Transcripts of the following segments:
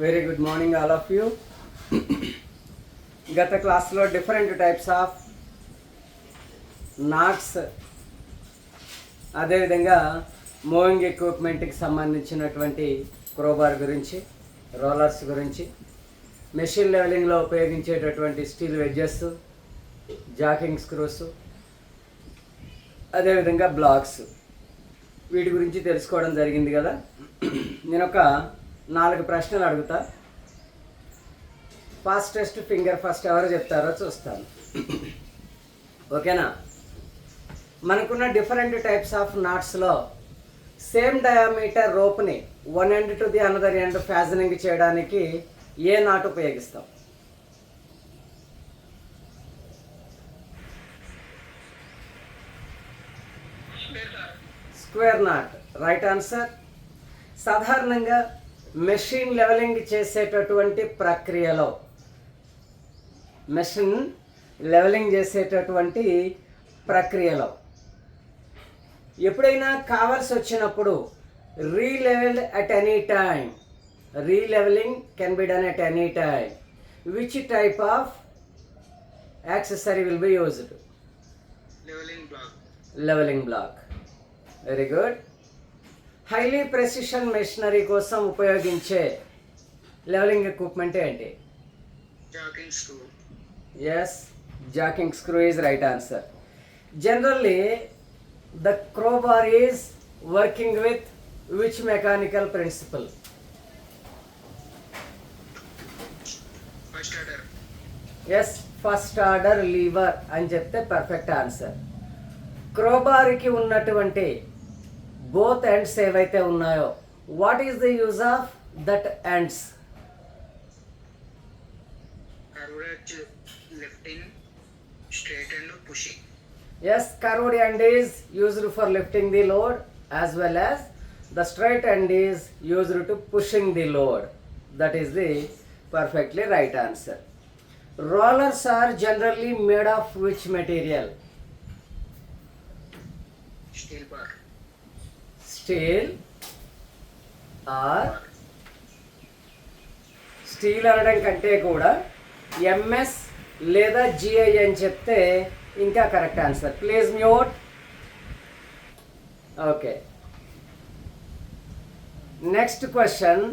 Very good morning all of you. గత క్లాస్లో different types of knots, అదేవిధంగా moving ఎక్విప్మెంట్కి సంబంధించినటువంటి క్రోబార్ గురించి, రోలర్స్ గురించి, మెషిన్ లెవెలింగ్లో ఉపయోగించేటటువంటి స్టీల్ వెడ్జెస్, జాకింగ్ స్క్రూస్, అదేవిధంగా బ్లాక్స్, వీటి గురించి తెలుసుకోవడం జరిగింది కదా. నేను ఒక 4 ప్రశ్నలు అడుగుతా. ఫాస్టెస్ట్ ఫింగర్ ఫస్ట్ ఎవరు చెప్తారో చూస్తాను. ఓకేనా? మనకున్న డిఫరెంట్ టైప్స్ ఆఫ్ నాట్స్లో సేమ్ డయామీటర్ రోప్ని one end to the another end fastening చేయడానికి ఏ నాట్ ఉపయోగిస్తాం? Square knot. Right answer. సాధారణంగా మెషిన్ లెవెలింగ్ చేసేటటువంటి ప్రక్రియలో ఎప్పుడైనా కావాల్సి వచ్చినప్పుడు relevel at any time, releveling can be done at any time. Which type of accessory will be used? Leveling block. Very good. Highly precision machinery కోసం ఉపయోగించే leveling equipment ఏంటి? Jacking screw. Yes, jacking screw is right answer. Generally the crowbar is working with which mechanical principle? First order. Yes, first order lever అని చెప్తే perfect answer. క్రోబార్కి ఉన్నటువంటి both ends ఏవైతే ఉన్నాయో, what is the use of that ends? Curved lifting, straight and pushing. Yes, curved end is used for lifting the load as well as the straight end is used to pushing the load. That is the perfectly right answer. Rollers are generally made of which material? Steel bar. Steel or steel అనడం కంటే కూడా MS లేదా GI అని చెప్తే ఇంకా correct answer. Please mute. Okay, next question.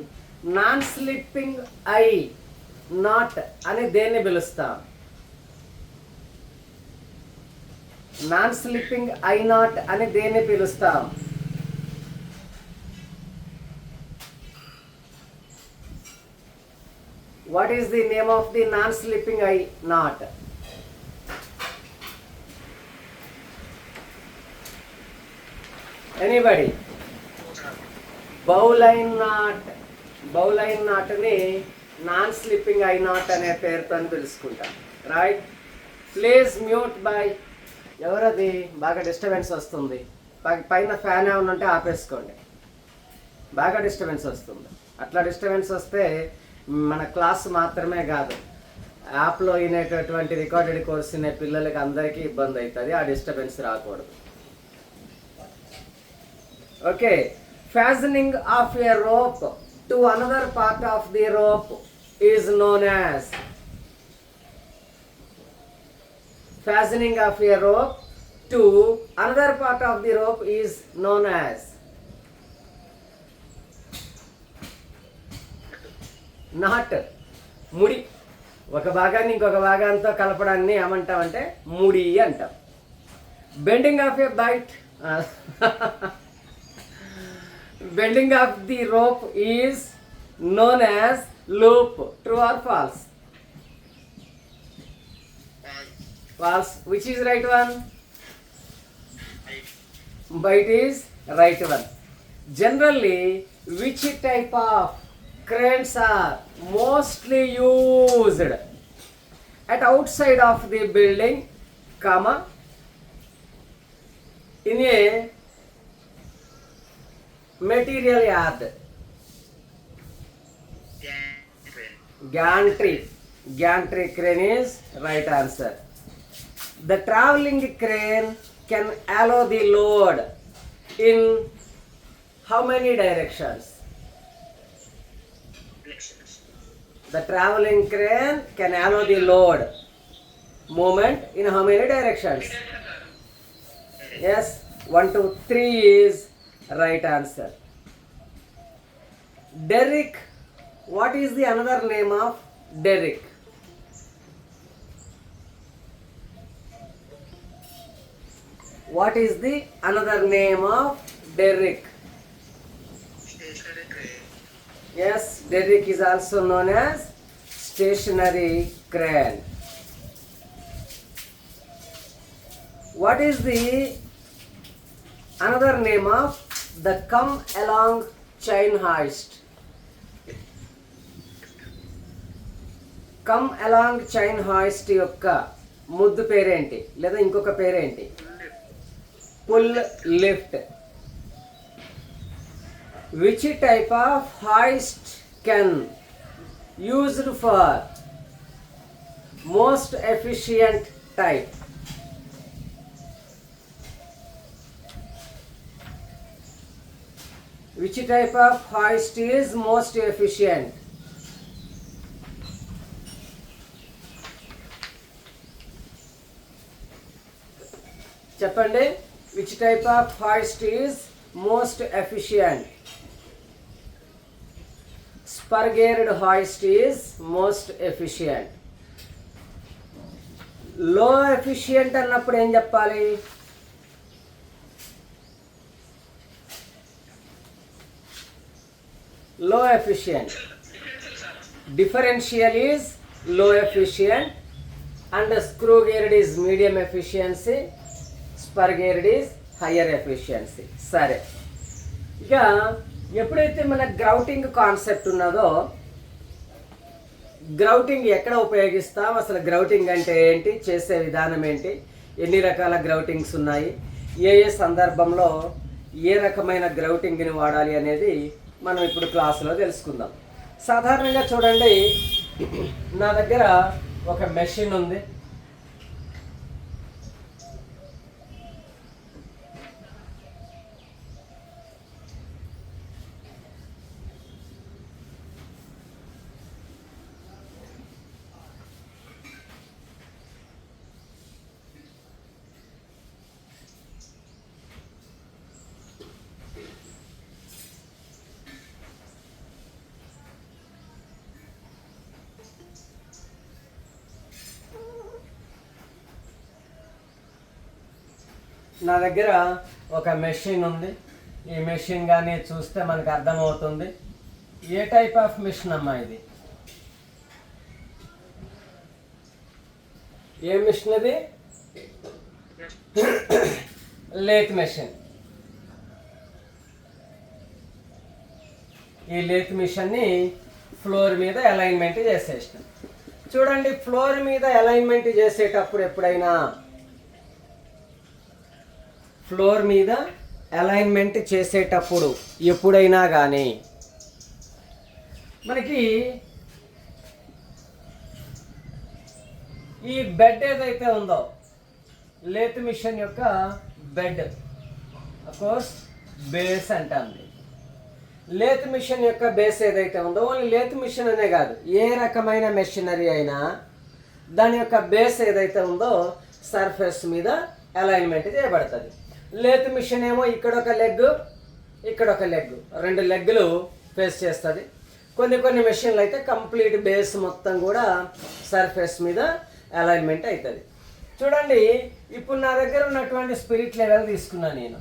Non slipping I not అని దేన్ని పిలుస్తాం? నాన్ స్లిప్పింగ్ ఐ నాట్ అని దేన్ని పిలుస్తాం? What is the name of the non-slipping eye knot? Anybody? Bowline knot. Bowline knot ni non-slipping eye knot అనే పేరుతో పిలుచుకుంటాం. Right. Please mute by. ఎవరది? బాగా డిస్టర్బెన్స్ వస్తుంది. పైన ఫ్యాన్ ఏమైనా ఉంటే ఆపేసుకోండి. బాగా డిస్టర్బెన్స్ వస్తుంది. అట్లా డిస్టర్బెన్స్ వస్తే మన క్లాస్ మాత్రమే కాదు, యాప్లో వినేటటువంటి రికార్డెడ్ కోర్స్ వినే పిల్లలకి అందరికీ ఇబ్బంది అవుతుంది. ఆ డిస్టర్బెన్స్ రాకూడదు. Okay. Fastening of a rope to another part of the rope is known as? Fastening of a rope to another part of the rope is known as? Knot. ముడి. ఒక భాగాన్ని ఇంకొక భాగంతో కలపడాన్ని ఏమంటామంటే ముడి అంటాం. Bending of a bight, bending of the rope is known as loop. True or false? False. Which is right one? Bight is right one. Generally which type of cranes are mostly used at outside of the building, comma, in a material yard? Gantry. Gantry crane is right answer. The traveling crane can allow the load in how many directions? Directions. The traveling crane can allow the load movement in how many directions? Yes, 1, 2, 3 is right answer. Derrick. What is the another name of derrick? What is the another name of derrick? Stationary crane. Yes, derrick is also known as stationary crane. What is the another name of the come along chain hoist? Come along chain hoist యొక్క ముద్దు పేరేంటి లేదా ఇంకొక పేరేంటి? Pull lift. Which type of hoist can used for most efficient type? Which type of hoist is most efficient? చెప్పండి. Which type of hoist is most efficient? Spur geared hoist is most efficient. Low efficient అన్నప్పుడు ఏం చెప్పాలి? Low efficient. Differential is low efficient and screw geared is medium efficiency, spur geared is higher efficiency. సరే, ఇక ఎప్పుడైతే మన grouting concept ఉన్నదో, grouting ఎక్కడ ఉపయోగిస్తాం, అసలు గ్రౌటింగ్ అంటే ఏంటి, చేసే విధానం ఏంటి, ఎన్ని రకాల గ్రౌటింగ్స్ ఉన్నాయి, ఏ ఏ సందర్భంలో ఏ రకమైన గ్రౌటింగ్ని వాడాలి అనేది మనం ఇప్పుడు క్లాసులో తెలుసుకుందాం. సాధారణంగా చూడండి, నా దగ్గర ఒక మెషిన్ ఉంది. నా దగ్గర ఒక మెషిన్ ఉంది. ఈ మెషిన్ కానీ చూస్తే మనకు అర్థమవుతుంది ఏ టైప్ ఆఫ్ మెషిన్ అమ్మా ఇది. ఏ మెషిన్ ఇది? Lathe machine. ఈ లేత్ మిషన్ని ఫ్లోర్ మీద అలైన్మెంట్ చేసేసినాం. చూడండి, ఫ్లోర్ మీద అలైన్మెంట్ చేసేటప్పుడు ఎప్పుడైనా ఫ్లోర్ మీద అలైన్మెంట్ చేసేటప్పుడు ఎప్పుడైనా కానీ మనకి ఈ బెడ్ ఏదైతే ఉందో, లేత్ మిషన్ యొక్క బెడ్, అఫ్కోర్స్ బేస్ అంటాం. లేత్ మిషన్ యొక్క బేస్ ఏదైతే ఉందో, ఓన్లీ లేత్ మిషన్ అనే కాదు, ఏ రకమైన మెషినరీ అయినా దాని యొక్క బేస్ ఏదైతే ఉందో సర్ఫేస్ మీద అలైన్మెంట్ చేయబడుతుంది. లేత్ మిషన్ ఏమో ఇక్కడ ఒక లెగ్, ఇక్కడ ఒక లెగ్, 2 లెగ్లు ఫేస్ చేస్తుంది. కొన్ని మెషిన్లు అయితే కంప్లీట్ బేస్ మొత్తం కూడా సర్ఫేస్ మీద అలైన్మెంట్ అవుతుంది. చూడండి, ఇప్పుడు నా దగ్గర ఉన్నటువంటి స్పిరిట్ లెవెల్ తీసుకున్నా. నేను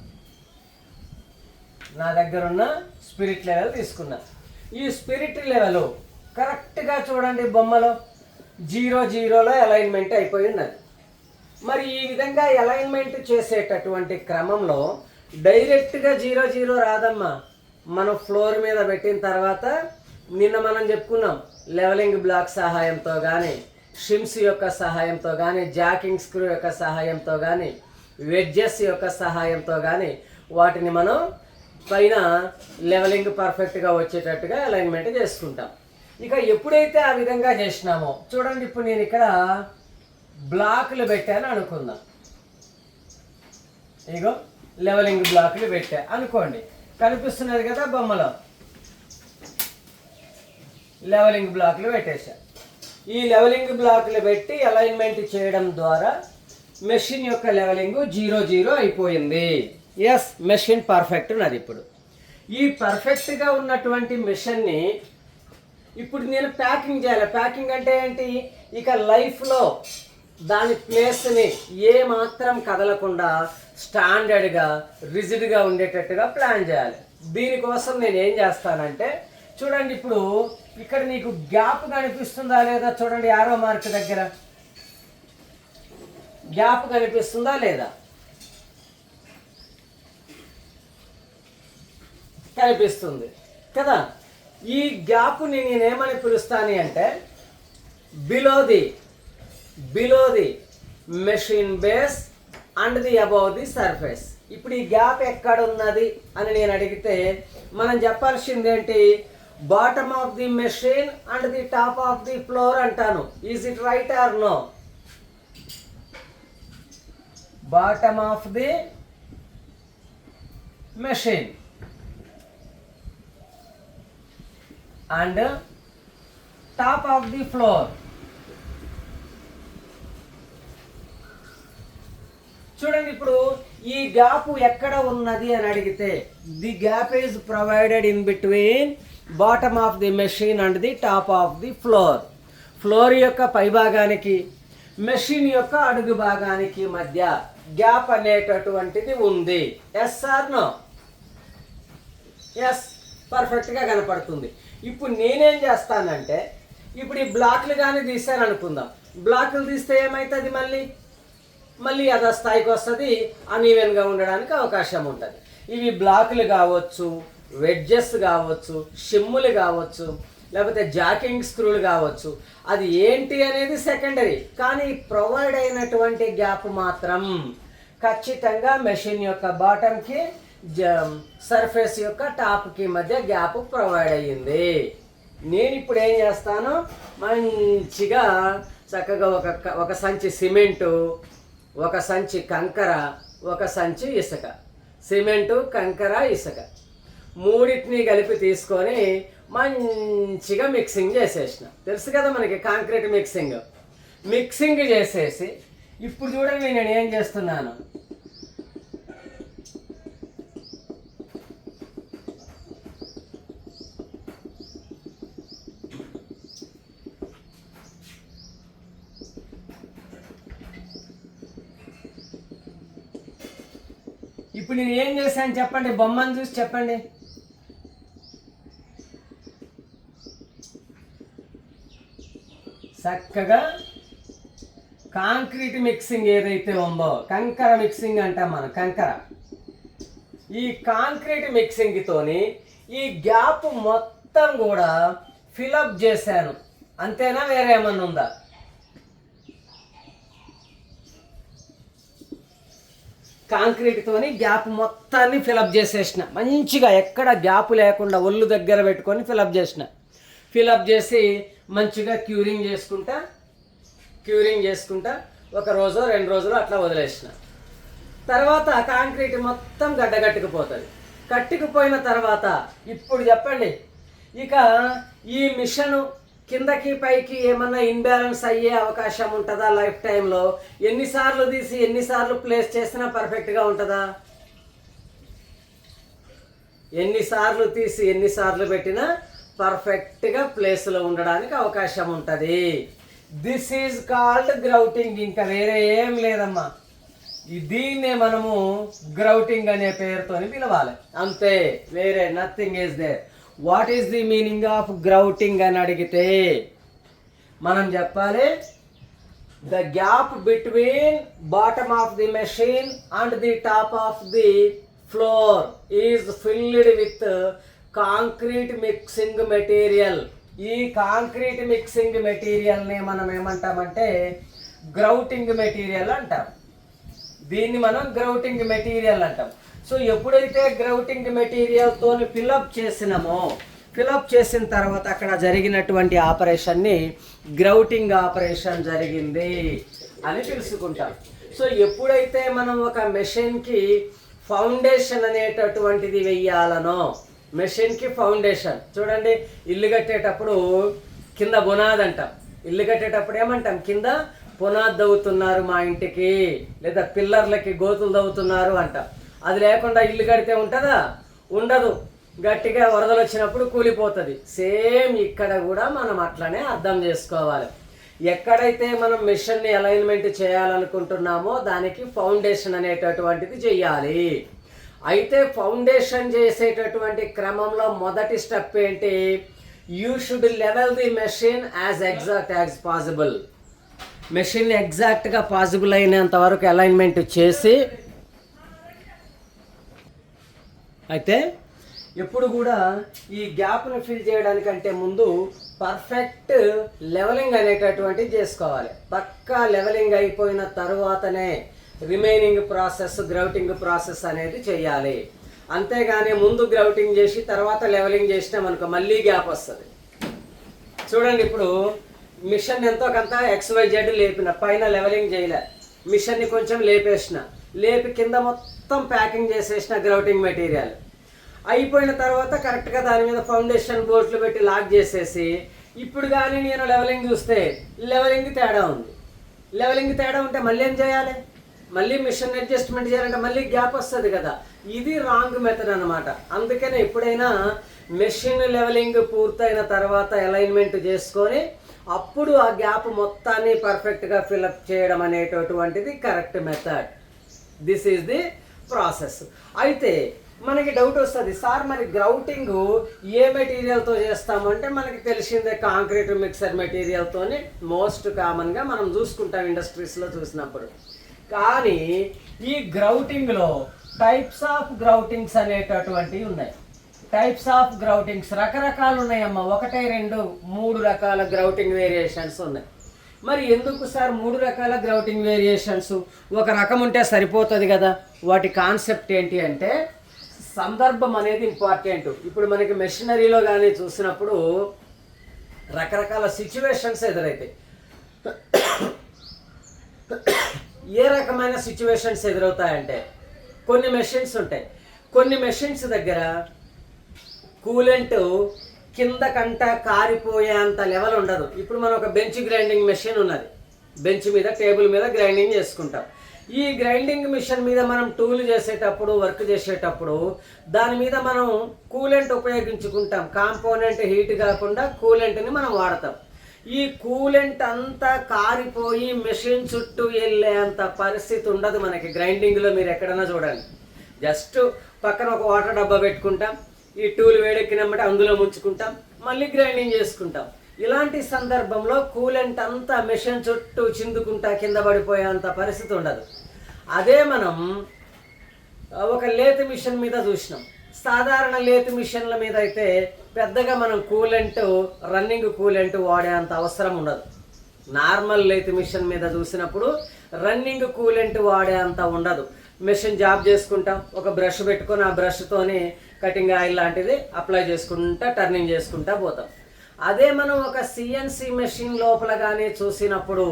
నా దగ్గర ఉన్న స్పిరిట్ లెవెల్ తీసుకున్నా. ఈ స్పిరిట్ లెవెల్ కరెక్ట్గా చూడండి, బొమ్మలో 0-0లో అలైన్మెంట్ అయిపోయి ఉన్నది. మరి ఈ విధంగా అలైన్మెంట్ చేసేటటువంటి క్రమంలో డైరెక్ట్గా 0-0 రాదమ్మా. మనం ఫ్లోర్ మీద పెట్టిన తర్వాత నిన్న మనం చెప్పుకున్నాం, లెవెలింగ్ బ్లాక్ సహాయంతో కానీ, షిమ్స్ యొక్క సహాయంతో కానీ, జాకింగ్ స్క్రూ యొక్క సహాయంతో కానీ, వెడ్జెస్ యొక్క సహాయంతో కానీ వాటిని మనం పైన లెవెలింగ్ పర్ఫెక్ట్గా వచ్చేటట్టుగా అలైన్మెంట్ చేసుకుంటాం. ఇక ఎప్పుడైతే ఆ విధంగా చేసినామో చూడండి, ఇప్పుడు నేను ఇక్కడ బ్లాక్లు పెట్టాను అనుకుందాం. ఇగో లెవెలింగ్ బ్లాక్లు పెట్టా అనుకోండి, కనిపిస్తున్నది కదా బొమ్మలో. లెవెలింగ్ బ్లాక్లు పెట్టేశా. ఈ లెవెలింగ్ బ్లాక్లు పెట్టి అలైన్మెంట్ చేయడం ద్వారా మెషిన్ యొక్క లెవెలింగ్ 0 అయిపోయింది. ఎస్, మెషిన్ పర్ఫెక్ట్ ఉన్నది. ఇప్పుడు ఈ పర్ఫెక్ట్గా ఉన్నటువంటి మెషిన్ని ఇప్పుడు నేను ప్యాకింగ్ చేయాలి. ప్యాకింగ్ అంటే ఏంటి? ఇక లైఫ్లో దాని ప్లేస్ని ఏ మాత్రం కదలకుండా స్టాండర్డ్గా రిజిడ్గా ఉండేటట్టుగా ప్లాన్ చేయాలి. దీనికోసం నేను ఏం చేస్తానంటే, చూడండి ఇప్పుడు ఇక్కడ నీకు గ్యాప్ కనిపిస్తుందా లేదా? చూడండి యారో మార్క్ దగ్గర గ్యాప్ కనిపిస్తుందా లేదా? కనిపిస్తుంది కదా. ఈ గ్యాప్ని నేనేమని పిలుస్తాను అంటే below the machine base and the above the surface. ఇప్పుడు ఈ గ్యాప్ ఎక్కడ ఉన్నది అని నేను అడిగితే మనం చెప్పాల్సింది ఏంటి? Bottom of the machine and the top of the floor అంటాను. Is it right or no? Bottom of the machine and top of the floor. చూడండి ఇప్పుడు ఈ గ్యాప్ ఎక్కడ ఉన్నది అని అడిగితే the gap is provided in between bottom of the machine and the top of the floor. Floor యొక్క పై భాగానికి machine యొక్క అడుగు భాగానికి మధ్య గ్యాప్ అనేటటువంటిది ఉంది. Yes are no? ఎస్, పర్ఫెక్ట్గా కనపడుతుంది. ఇప్పుడు నేనేం చేస్తానంటే ఇప్పుడు ఈ బ్లాక్లు కానీ తీసాను అనుకుందాం. బ్లాక్లు తీస్తే ఏమవుతుంది? మళ్ళీ అదే స్థాయికి వస్తుంది, అన్ఈవెన్గా ఉండడానికి అవకాశం ఉంటుంది. ఇవి బ్లాక్లు కావచ్చు, వెడ్జెస్ కావచ్చు, షిమ్ములు కావచ్చు, లేకపోతే జాకింగ్ స్క్రూలు కావచ్చు. అది ఏంటి అనేది సెకండరీ, కానీ ప్రొవైడ్ అయినటువంటి గ్యాప్ మాత్రం ఖచ్చితంగా మెషిన్ యొక్క బాటంకి సర్ఫేస్ యొక్క టాప్కి మధ్య గ్యాప్ ప్రొవైడ్ అయ్యింది. నేను ఇప్పుడు ఏం చేస్తాను, మంచిగా చక్కగా ఒక సంచి సిమెంటు, ఒక సంచి కంకర, ఒక సంచి ఇసుక. సిమెంటు, కంకర, ఇసుక మూడింటిని కలిపి తీసుకొని మంచిగా మిక్సింగ్ చేసేసిన. తెలుసు కదా మనకి కాంక్రీట్ మిక్సింగ్ చేసేసి ఇప్పుడు చూడండి నేను ఏం చేస్తున్నాను. ఇప్పుడు నేను ఏం చేశాను చెప్పండి, బొమ్మను చూసి చెప్పండి. చక్కగా కాంక్రీట్ మిక్సింగ్ ఏదైతే ఉందో, కంకర మిక్సింగ్ అంటాం మనం, కంకర. ఈ కాంక్రీట్ మిక్సింగ్తోని ఈ గ్యాప్ మొత్తం కూడా ఫిలప్ చేశాను. అంతేనా? వేరే ఏమన్నా ఉందా? కాంక్రీట్తోని గ్యాప్ మొత్తాన్ని ఫిలప్ చేసేసిన. మంచిగా ఎక్కడ గ్యాప్ లేకుండా ఒళ్ళు దగ్గర పెట్టుకొని ఫిలప్ చేసి మంచిగా క్యూరింగ్ చేసుకుంటా ఒక రోజు 2 రోజులు అట్లా వదిలేసిన. తర్వాత కాంక్రీట్ మొత్తం కట్టుకుపోయిన తర్వాత ఇప్పుడు చెప్పండి, ఇక ఈ మిషన్ కిందకి పైకి ఏమన్నా ఇన్బ్యాలెన్స్ అయ్యే అవకాశం ఉంటుందా? లైఫ్ టైంలో ఎన్నిసార్లు తీసి ఎన్నిసార్లు ప్లేస్ చేసినా పర్ఫెక్ట్గా ఉంటుందా? ఎన్నిసార్లు తీసి ఎన్నిసార్లు పెట్టినా పర్ఫెక్ట్గా ప్లేస్లో ఉండడానికి అవకాశం ఉంటుంది. This is called grouting. ఇంకా వేరే ఏం లేదమ్మా, దీన్నే మనము గ్రౌటింగ్ అనే పేరుతోని పిలవాలి అంతే, వేరే nothing is there. What is the meaning of grouting అని అడిగితే మనం చెప్పాలి, the gap between bottom of the machine and the top of the floor is filled with concrete mixing material. ఈ కాంక్రీట్ మిక్సింగ్ మెటీరియల్ని మనం ఏమంటామంటే గ్రౌటింగ్ మెటీరియల్ అంటాం. దీన్ని మనం గ్రౌటింగ్ మెటీరియల్ అంటాం. సో ఎప్పుడైతే గ్రౌటింగ్ మెటీరియల్తో ఫిలప్ చేసిన తర్వాత అక్కడ జరిగినటువంటి ఆపరేషన్ని గ్రౌటింగ్ ఆపరేషన్ జరిగింది అని తెలుసుకుంటాం. సో ఎప్పుడైతే మనం ఒక మెషిన్కి ఫౌండేషన్ అనేటటువంటిది వెయ్యాలనో, మెషిన్కి ఫౌండేషన్. చూడండి, ఇల్లు కట్టేటప్పుడు కింద బునాది అంటాం. ఇల్లు కట్టేటప్పుడు ఏమంటాం? కింద పునాది దవ్వుతున్నారు మా ఇంటికి, లేదా పిల్లర్లకి గోతులు దవ్వుతున్నారు అంటాం. అది లేకుండా ఇల్లు కడితే ఉంటుందా? ఉండదు. గట్టిగా వరదలు వచ్చినప్పుడు కూలిపోతుంది. సేమ్ ఇక్కడ కూడా మనం అట్లనే అర్థం చేసుకోవాలి. ఎక్కడైతే మనం మిషన్ని అలైన్మెంట్ చేయాలనుకుంటున్నామో దానికి ఫౌండేషన్ అనేటటువంటిది చెయ్యాలి. అయితే ఫౌండేషన్ చేసేటటువంటి క్రమంలో మొదటి స్టెప్ ఏంటి? You should level the machine as exact as possible. Machine ఎగ్జాక్ట్గా పాసిబుల్ అయినంత వరకు అలైన్మెంట్ చేసి, అయితే ఎప్పుడు కూడా ఈ గ్యాప్ను ఫిల్ చేయడానికంటే ముందు పర్ఫెక్ట్ లెవెలింగ్ అనేటటువంటిది చేసుకోవాలి. పక్కా లెవెలింగ్ అయిపోయిన తరువాతనే రిమైనింగ్ ప్రాసెస్, గ్రౌటింగ్ ప్రాసెస్ అనేది చేయాలి. అంతేగాని ముందు గ్రౌటింగ్ చేసి తర్వాత లెవెలింగ్ చేసినాం అనుకో మళ్ళీ గ్యాప్ వస్తుంది. చూడండి, ఇప్పుడు మిషన్ ఎంతో కొంత XYZ లేపిన, పైన లెవెలింగ్ చేయలే, మిషన్ని కొంచెం లేపేసిన, లేపి కింద మొత్తం ప్యాకింగ్ చేసేసిన గ్రౌటింగ్ మెటీరియల్ అయిపోయిన తర్వాత కరెక్ట్గా దాని మీద ఫౌండేషన్ బోర్డులు పెట్టి లాక్ చేసేసి, ఇప్పుడు కానీ నేను లెవెలింగ్ చూస్తే లెవెలింగ్ తేడా ఉంది. లెవెలింగ్ తేడా ఉంటే మళ్ళీ ఏం చేయాలి? మళ్ళీ మిషన్ అడ్జస్ట్మెంట్ చేయాలంటే మళ్ళీ గ్యాప్ వస్తుంది కదా. ఇది రాంగ్ మెథడ్ అనమాట. అందుకనే ఎప్పుడైనా మెషిన్ లెవెలింగ్ పూర్తయిన తర్వాత అలైన్మెంట్ చేసుకొని అప్పుడు ఆ గ్యాప్ మొత్తాన్ని పర్ఫెక్ట్గా ఫిల్అప్ చేయడం అనేటటువంటిది correct method. This is the process. అయితే మనకి డౌట్ వస్తుంది, సార్ మరి గ్రౌటింగ్ ఏ మెటీరియల్తో చేస్తామంటే మనకి తెలిసిందే కాంక్రీట్ మిక్సర్ మెటీరియల్తోనే మోస్ట్ కామన్గా మనం చూసుకుంటాం ఇండస్ట్రీస్లో చూసినప్పుడు. కానీ ఈ గ్రౌటింగ్లో టైప్స్ ఆఫ్ గ్రౌటింగ్స్ అనేటటువంటివి ఉన్నాయి. టైప్స్ ఆఫ్ గ్రౌటింగ్స్ రకరకాలు ఉన్నాయమ్మా. 1, 2, 3 రకాల గ్రౌటింగ్ వేరియేషన్స్ ఉన్నాయి. మరి ఎందుకు సార్ 3 రకాల గ్రౌటింగ్ వేరియేషన్స్? ఒక రకం ఉంటే సరిపోతుంది కదా. వాటి కాన్సెప్ట్ ఏంటి అంటే సందర్భం అనేది ఇంపార్టెంట్. ఇప్పుడు మనకి మెషినరీలో కానీ చూసినప్పుడు రకరకాల సిచ్యువేషన్స్ ఎదురవుతాయి. ఏ రకమైన సిచ్యువేషన్స్ ఎదురవుతాయంటే కొన్ని మెషిన్స్ ఉంటాయి. కొన్ని మెషిన్స్ దగ్గర కూలెంట్ కిందకంట కారిపోయేంత లెవెల్ ఉండదు. ఇప్పుడు మనం ఒక బెంచ్ గ్రైండింగ్ మెషిన్ ఉన్నది, బెంచ్ మీద టేబుల్ మీద గ్రైండింగ్ చేసుకుంటాం. ఈ గ్రైండింగ్ మిషన్ మీద మనం టూల్ చేసేటప్పుడు, వర్క్ చేసేటప్పుడు దాని మీద మనం కూలెంట్ ఉపయోగించుకుంటాం. కాంపోనెంట్ హీట్ కాకుండా కూలెంట్ని మనం వాడతాం. ఈ కూలెంట్ అంతా కారిపోయి మెషిన్ చుట్టూ వెళ్ళేంత పరిస్థితి ఉండదు మనకి గ్రైండింగ్లో. మీరు ఎక్కడైనా చూడండి, జస్ట్ పక్కన ఒక వాటర్ డబ్బా పెట్టుకుంటాం, ఈ టూల్ వేడెక్కినమ్మటే అందులో ముంచుకుంటాం, మళ్ళీ గ్రైండింగ్ చేసుకుంటాం. ఇలాంటి సందర్భంలో కూలెంట్ అంతా మెషిన్ చుట్టూ చిందుకుంటా కింద పడిపోయేంత పరిస్థితి ఉండదు. అదే మనం ఒక లేత్ మిషన్ మీద చూసినాం. సాధారణ లేత్ మిషన్ల మీద అయితే పెద్దగా మనం కూలెంట్, రన్నింగ్ కూలెంట్ వాడేంత అవసరం ఉండదు. నార్మల్ లేత్ మిషన్ మీద చూసినప్పుడు రన్నింగ్ కూలెంట్ వాడేంత ఉండదు. మెషిన్ జాబ్ చేసుకుంటాం, ఒక బ్రష్ పెట్టుకొని ఆ బ్రష్తోని కటింగ్ ఆయిల్ లాంటిది అప్లై చేసుకుంటా టర్నింగ్ చేసుకుంటా పోతాం. అదే మనం ఒక CNC మెషిన్ లోపల కానీ చూసినప్పుడు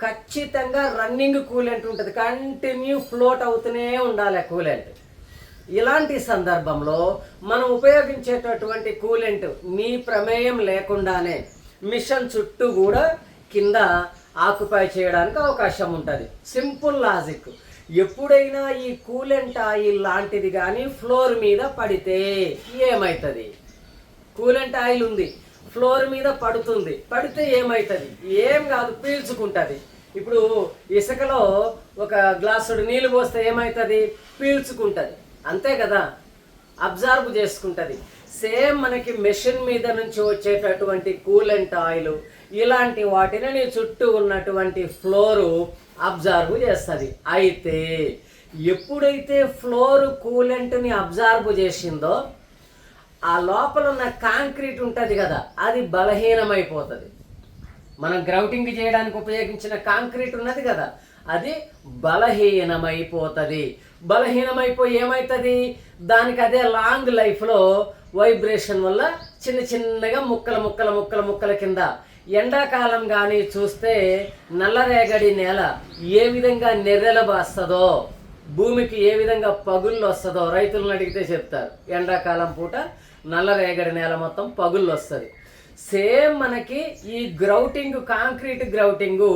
ఖచ్చితంగా రన్నింగ్ కూలెంట్ ఉంటుంది, కంటిన్యూ ఫ్లోట్ అవుతూనే ఉండాలి కూలెంట్. ఇలాంటి సందర్భంలో మనం ఉపయోగించేటటువంటి కూలెంట్ మీ ప్రమేయం లేకుండానే మిషన్ చుట్టూ కూడా కింద ఆక్యుపై చేయడానికి అవకాశం ఉంటుంది. Simple logic. ఎప్పుడైనా ఈ కూలెంట్ ఆయిల్ లాంటిది కానీ ఫ్లోర్ మీద పడితే ఏమవుతుంది? కూలెంట్ ఆయిల్ ఉంది, ఫ్లోర్ మీద పడుతుంది, పడితే ఏమవుతుంది? ఏం కాదు, పీల్చుకుంటుంది. ఇప్పుడు ఇసుకలో ఒక గ్లాసుడు నీళ్ళు పోస్తే ఏమవుతుంది? పీల్చుకుంటుంది, అంతే కదా, అబ్జర్వ్ చేసుకుంటుంది. సేమ్ మనకి మెషిన్ మీద నుంచి వచ్చేటటువంటి కూలెంట్ ఆయిల్ ఇలాంటి వాటిని నీ చుట్టూ ఉన్నటువంటి ఫ్లోరు అబ్జర్వ్ చేస్తుంది. అయితే ఎప్పుడైతే ఫ్లోర్ కూలెంట్ని అబ్జర్వ్ చేసిందో ఆ లోపల ఉన్న కాంక్రీట్ ఉంటుంది కదా, అది బలహీనమైపోతుంది. మనం గ్రౌటింగ్ చేయడానికి ఉపయోగించిన కాంక్రీట్ ఉన్నది కదా, అది బలహీనమైపోతుంది. బలహీనమైపోయి ఏమవుతుంది? దానికి అదే లాంగ్ లైఫ్లో వైబ్రేషన్ వల్ల చిన్న చిన్నగా ముక్కల కింద. ఎండాకాలం కానీ చూస్తే నల్లరేగడి నేల ఏ విధంగా నెర్రెల బాస్తుందో, భూమికి ఏ విధంగా పగుళ్ళు వస్తుందో రైతులను అడిగితే చెప్తారు. ఎండాకాలం పూట నల్లరేగడి నేల మొత్తం పగుళ్ళు వస్తుంది. సేమ్ మనకి ఈ గ్రౌటింగ్, కాంక్రీట్ గ్రౌటింగ్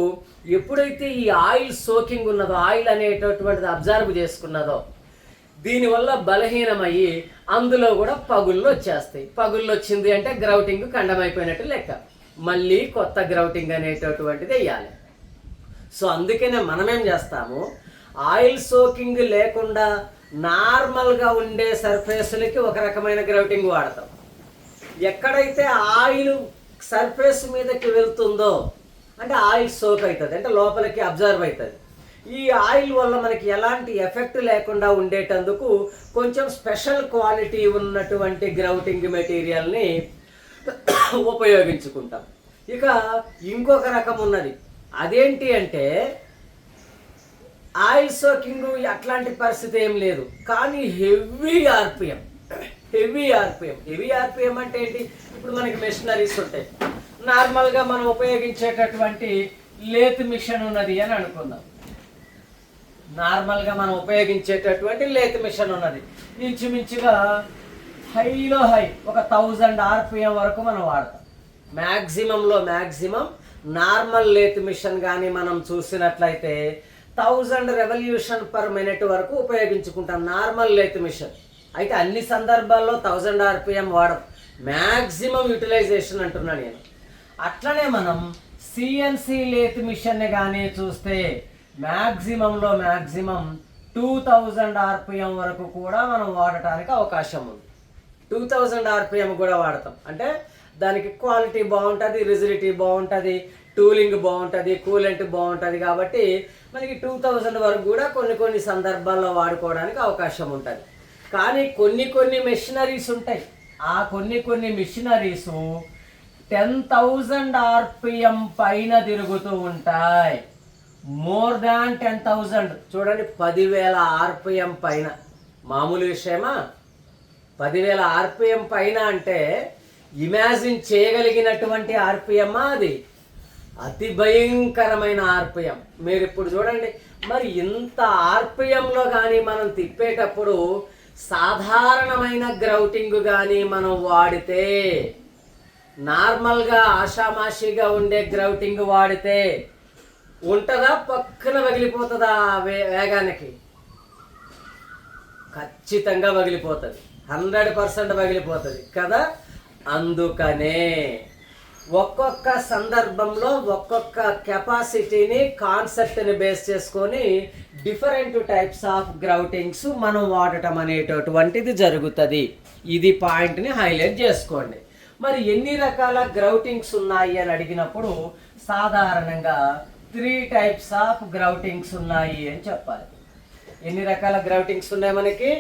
ఎప్పుడైతే ఈ ఆయిల్ సోకింగ్ ఉన్నదో, ఆయిల్ అనేటటువంటిది అబ్జర్వ్ చేసుకున్నదో, దీనివల్ల బలహీనమయ్యి అందులో కూడా పగుళ్ళు వచ్చేస్తాయి. పగుళ్ళు వచ్చింది అంటే గ్రౌటింగ్ ఖండమైపోయినట్టు లెక్క. మళ్ళీ కొత్త గ్రౌటింగ్ అనేటటువంటిది వేయాలి. సో అందుకనే మనమేం చేస్తాము, ఆయిల్ సోకింగ్ లేకుండా నార్మల్గా ఉండే సర్ఫేస్లకి ఒక రకమైన గ్రౌటింగ్ వాడతాం. ఎక్కడైతే ఆయిల్ సర్ఫేస్ మీదకి వెళ్తుందో అంటే ఆయిల్ సోక్ అవుతుంది, అంటే లోపలికి అబ్జర్వ్ అవుతుంది. ఈ ఆయిల్ వల్ల మనకి ఎలాంటి ఎఫెక్ట్ లేకుండా ఉండేటందుకు కొంచెం స్పెషల్ క్వాలిటీ ఉన్నటువంటి గ్రౌటింగ్ మెటీరియల్ని ఉపయోగించుకుంటాం. ఇక ఇంకొక రకం ఉన్నది, అదేంటి అంటే ఆయిల్ సోకింగ్ అట్లాంటి పరిస్థితి ఏం లేదు, కానీ హెవీ ఆర్పిఎం. హెవీ ఆర్పిఎం అంటే ఏంటి? ఇప్పుడు మనకి మెషినరీస్ ఉంటాయి. నార్మల్గా మనం ఉపయోగించేటటువంటి లేత్ మిషన్ ఉన్నది అని అనుకుందాం. ఇంచుమించుగా హైలో హై ఒక 1000 ఆర్పిఎం వరకు మనం వాడతాం. మ్యాక్సిమం నార్మల్ లేత్ మిషన్ కానీ మనం చూసినట్లయితే 1000 రెవల్యూషన్ పర్ మినిట్ వరకు ఉపయోగించుకుంటాం నార్మల్ లేత్ మిషన్. అయితే అన్ని సందర్భాల్లో 1000 ఆర్పిఎం వాడం, మ్యాక్సిమం యూటిలైజేషన్ అంటున్నాను నేను. అట్లనే మనం సిఎన్సి లేత్ మిషన్ని కానీ చూస్తే మ్యాక్సిమం 2000 ఆర్పిఎం వరకు కూడా మనం వాడటానికి అవకాశం ఉంది. 2000 ఆర్పిఎం కూడా వాడతాం. అంటే దానికి క్వాలిటీ బాగుంటుంది, రిజిడిటీ బాగుంటుంది, టూలింగ్ బాగుంటుంది, కూలెంట్ బాగుంటుంది. కాబట్టి మనకి 2000 వరకు కూడా కొన్ని సందర్భాల్లో వాడుకోవడానికి అవకాశం ఉంటుంది. కానీ కొన్ని మెషినరీస్ ఉంటాయి. ఆ కొన్ని మెషినరీస్ 10,000 ఆర్పిఎం పైన తిరుగుతూ ఉంటాయి. More than 10,000. చూడండి, 10,000 ఆర్పిఎం పైన. మామూలు విషయమా? 10,000 ఆర్పిఎం పైన అంటే ఇమాజిన్ చేయగలిగినటువంటి ఆర్పిఎమ్మా అది? అతి భయంకరమైన ఆర్పిఎం. మీరు ఇప్పుడు చూడండి, మరి ఇంత ఆర్పిఎంలో కానీ మనం తిప్పేటప్పుడు సాధారణమైన గ్రౌటింగ్ కానీ మనం వాడితే, నార్మల్గా ఆషామాషిగా ఉండే గ్రౌటింగ్ వాడితే ఉంటుందా? పక్కన పగిలిపోతుందా? వేగానికి ఖచ్చితంగా పగిలిపోతుంది, 100% పగిలిపోతుంది కదా. అందుకనే ఒక్కొక్క సందర్భంలో ఒక్కొక్క కెపాసిటీని, కాన్సెప్ట్ని బేస్ చేసుకొని డిఫరెంట్ టైప్స్ ఆఫ్ గ్రౌటింగ్స్ మనం వాడటం అనేటటువంటిది జరుగుతుంది. ఇది పాయింట్ని హైలైట్ చేసుకోండి. మరి ఎన్ని రకాల గ్రౌటింగ్స్ ఉన్నాయి అని అడిగినప్పుడు సాధారణంగా 3 టైప్స్ ఆఫ్ గ్రౌటింగ్స్ ఉన్నాయి అని చెప్పాలి. ఎన్ని రకాల గ్రౌటింగ్స్ ఉన్నాయి మనకి?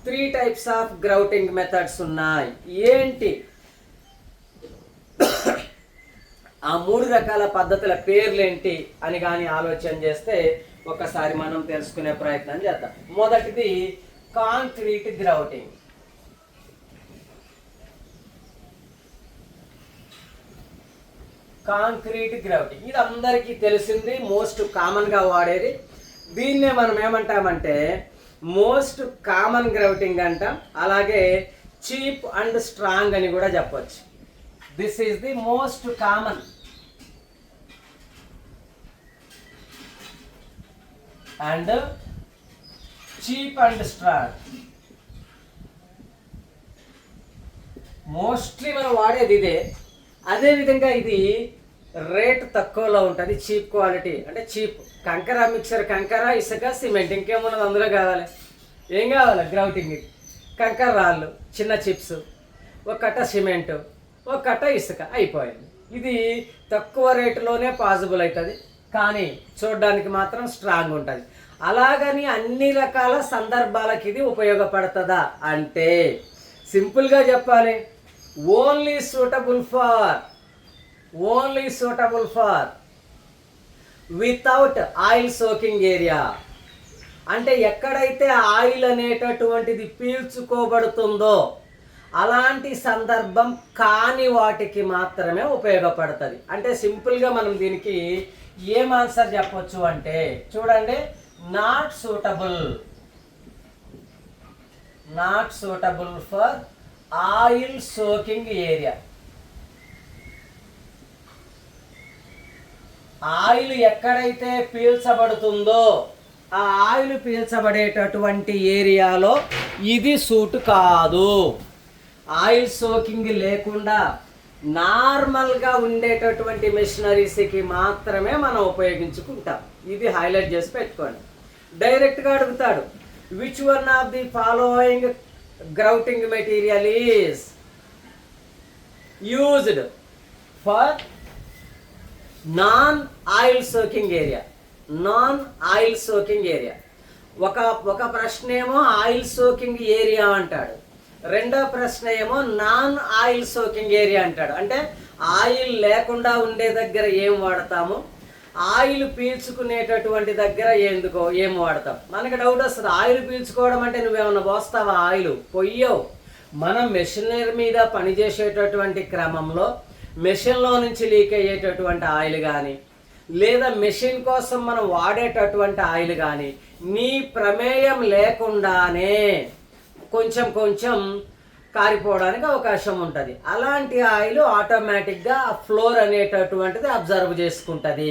3 టైప్స్ ఆఫ్ గ్రౌటింగ్ మెథడ్స్ ఉన్నాయి. ఏంటి ఆ 3 రకాల పద్ధతుల పేర్లేంటి అని కానీ ఆలోచన చేస్తే ఒకసారి మనం తెలుసుకునే ప్రయత్నం చేద్దాం. మొదటిది కాంక్రీట్ గ్రౌటింగ్. ఇది అందరికీ తెలిసింది, మోస్ట్ కామన్గా వాడేది. దీన్నే మనం ఏమంటామంటే మోస్ట్ కామన్ గ్రౌటింగ్ అంటాం. అలాగే చీప్ అండ్ స్ట్రాంగ్ అని కూడా చెప్పొచ్చు. This is the most common and cheap and strong. Mostly మనం వాడేది ఇదే. అదేవిధంగా ఇది రేట్ తక్కువలో ఉంటుంది, చీప్ క్వాలిటీ. అంటే చీప్ కంకర మిక్సర్, కంకర, ఇసుక, సిమెంట్, ఇంకేమున్నది అందులో కావాలి? ఏం కావాలి? గ్రౌటింగ్ కంకర రాళ్ళు, చిన్న చిప్స్, ఒక కట్ట సిమెంటు, ఒక కట్ట ఇసుక, అయిపోయింది. ఇది తక్కువ రేటులోనే పాసిబుల్ అవుతుంది, కానీ చూడడానికి మాత్రం స్ట్రాంగ్ ఉంటుంది. అలాగని అన్ని రకాల సందర్భాలకి ఇది ఉపయోగపడుతుందా అంటే సింపుల్గా చెప్పాలి, only suitable for without oil soaking area. అంటే ఎక్కడైతే ఆయిల్ అనేటటువంటిది పీల్చుకోబడుతుందో అలాంటి సందర్భం కాని వాటికి మాత్రమే ఉపయోగపడుతుంది. అంటే సింపుల్గా మనం దీనికి ఏం ఆన్సర్ చెప్పొచ్చు అంటే చూడండి, not suitable for oil soaking area. Oil ఎక్కడైతే పీల్చబడుతుందో ఆ ఆయిల్ పీల్చబడేటటువంటి ఏరియాలో ఇది సూట్ కాదు. ఆయిల్ సోకింగ్ లేకుండా నార్మల్గా ఉండేటటువంటి మెషినరీస్కి మాత్రమే మనం ఉపయోగించుకుంటాం. ఇది హైలైట్ చేసి పెట్టుకోండి. డైరెక్ట్గా అడుగుతాడు, which one of the following grouting material is used for non oil soaking area. Non oil soaking area. ఒక ప్రశ్న ఏమో ఆయిల్ సోకింగ్ ఏరియా అంటాడు, రెండో ప్రశ్న ఏమో నాన్ ఆయిల్ సోకింగ్ ఏరియా అంటాడు. అంటే ఆయిల్ లేకుండా ఉండే దగ్గర ఏం వాడతాము, ఆయిల్ పీల్చుకునేటటువంటి దగ్గర ఏం వాడతాం. మనకి డౌట్ వస్తుంది, ఆయిల్ పీల్చుకోవడం అంటే నువ్వేమన్నా పోస్తావా? ఆయిల్ పొయ్యవు. మనం మెషినరీ మీద పనిచేసేటటువంటి క్రమంలో మెషిన్లో నుంచి లీక్ అయ్యేటటువంటి ఆయిల్ కానీ లేదా మెషిన్ కోసం మనం వాడేటటువంటి ఆయిల్ కానీ నీ ప్రమేయం లేకుండానే కొంచెం కొంచెం కారిపోవడానికి అవకాశం ఉంటుంది. అలాంటి ఆయిల్ ఆటోమేటిక్గా ఫ్లోర్ అనేటటువంటిది అబ్జర్వ్ చేసుకుంటుంది.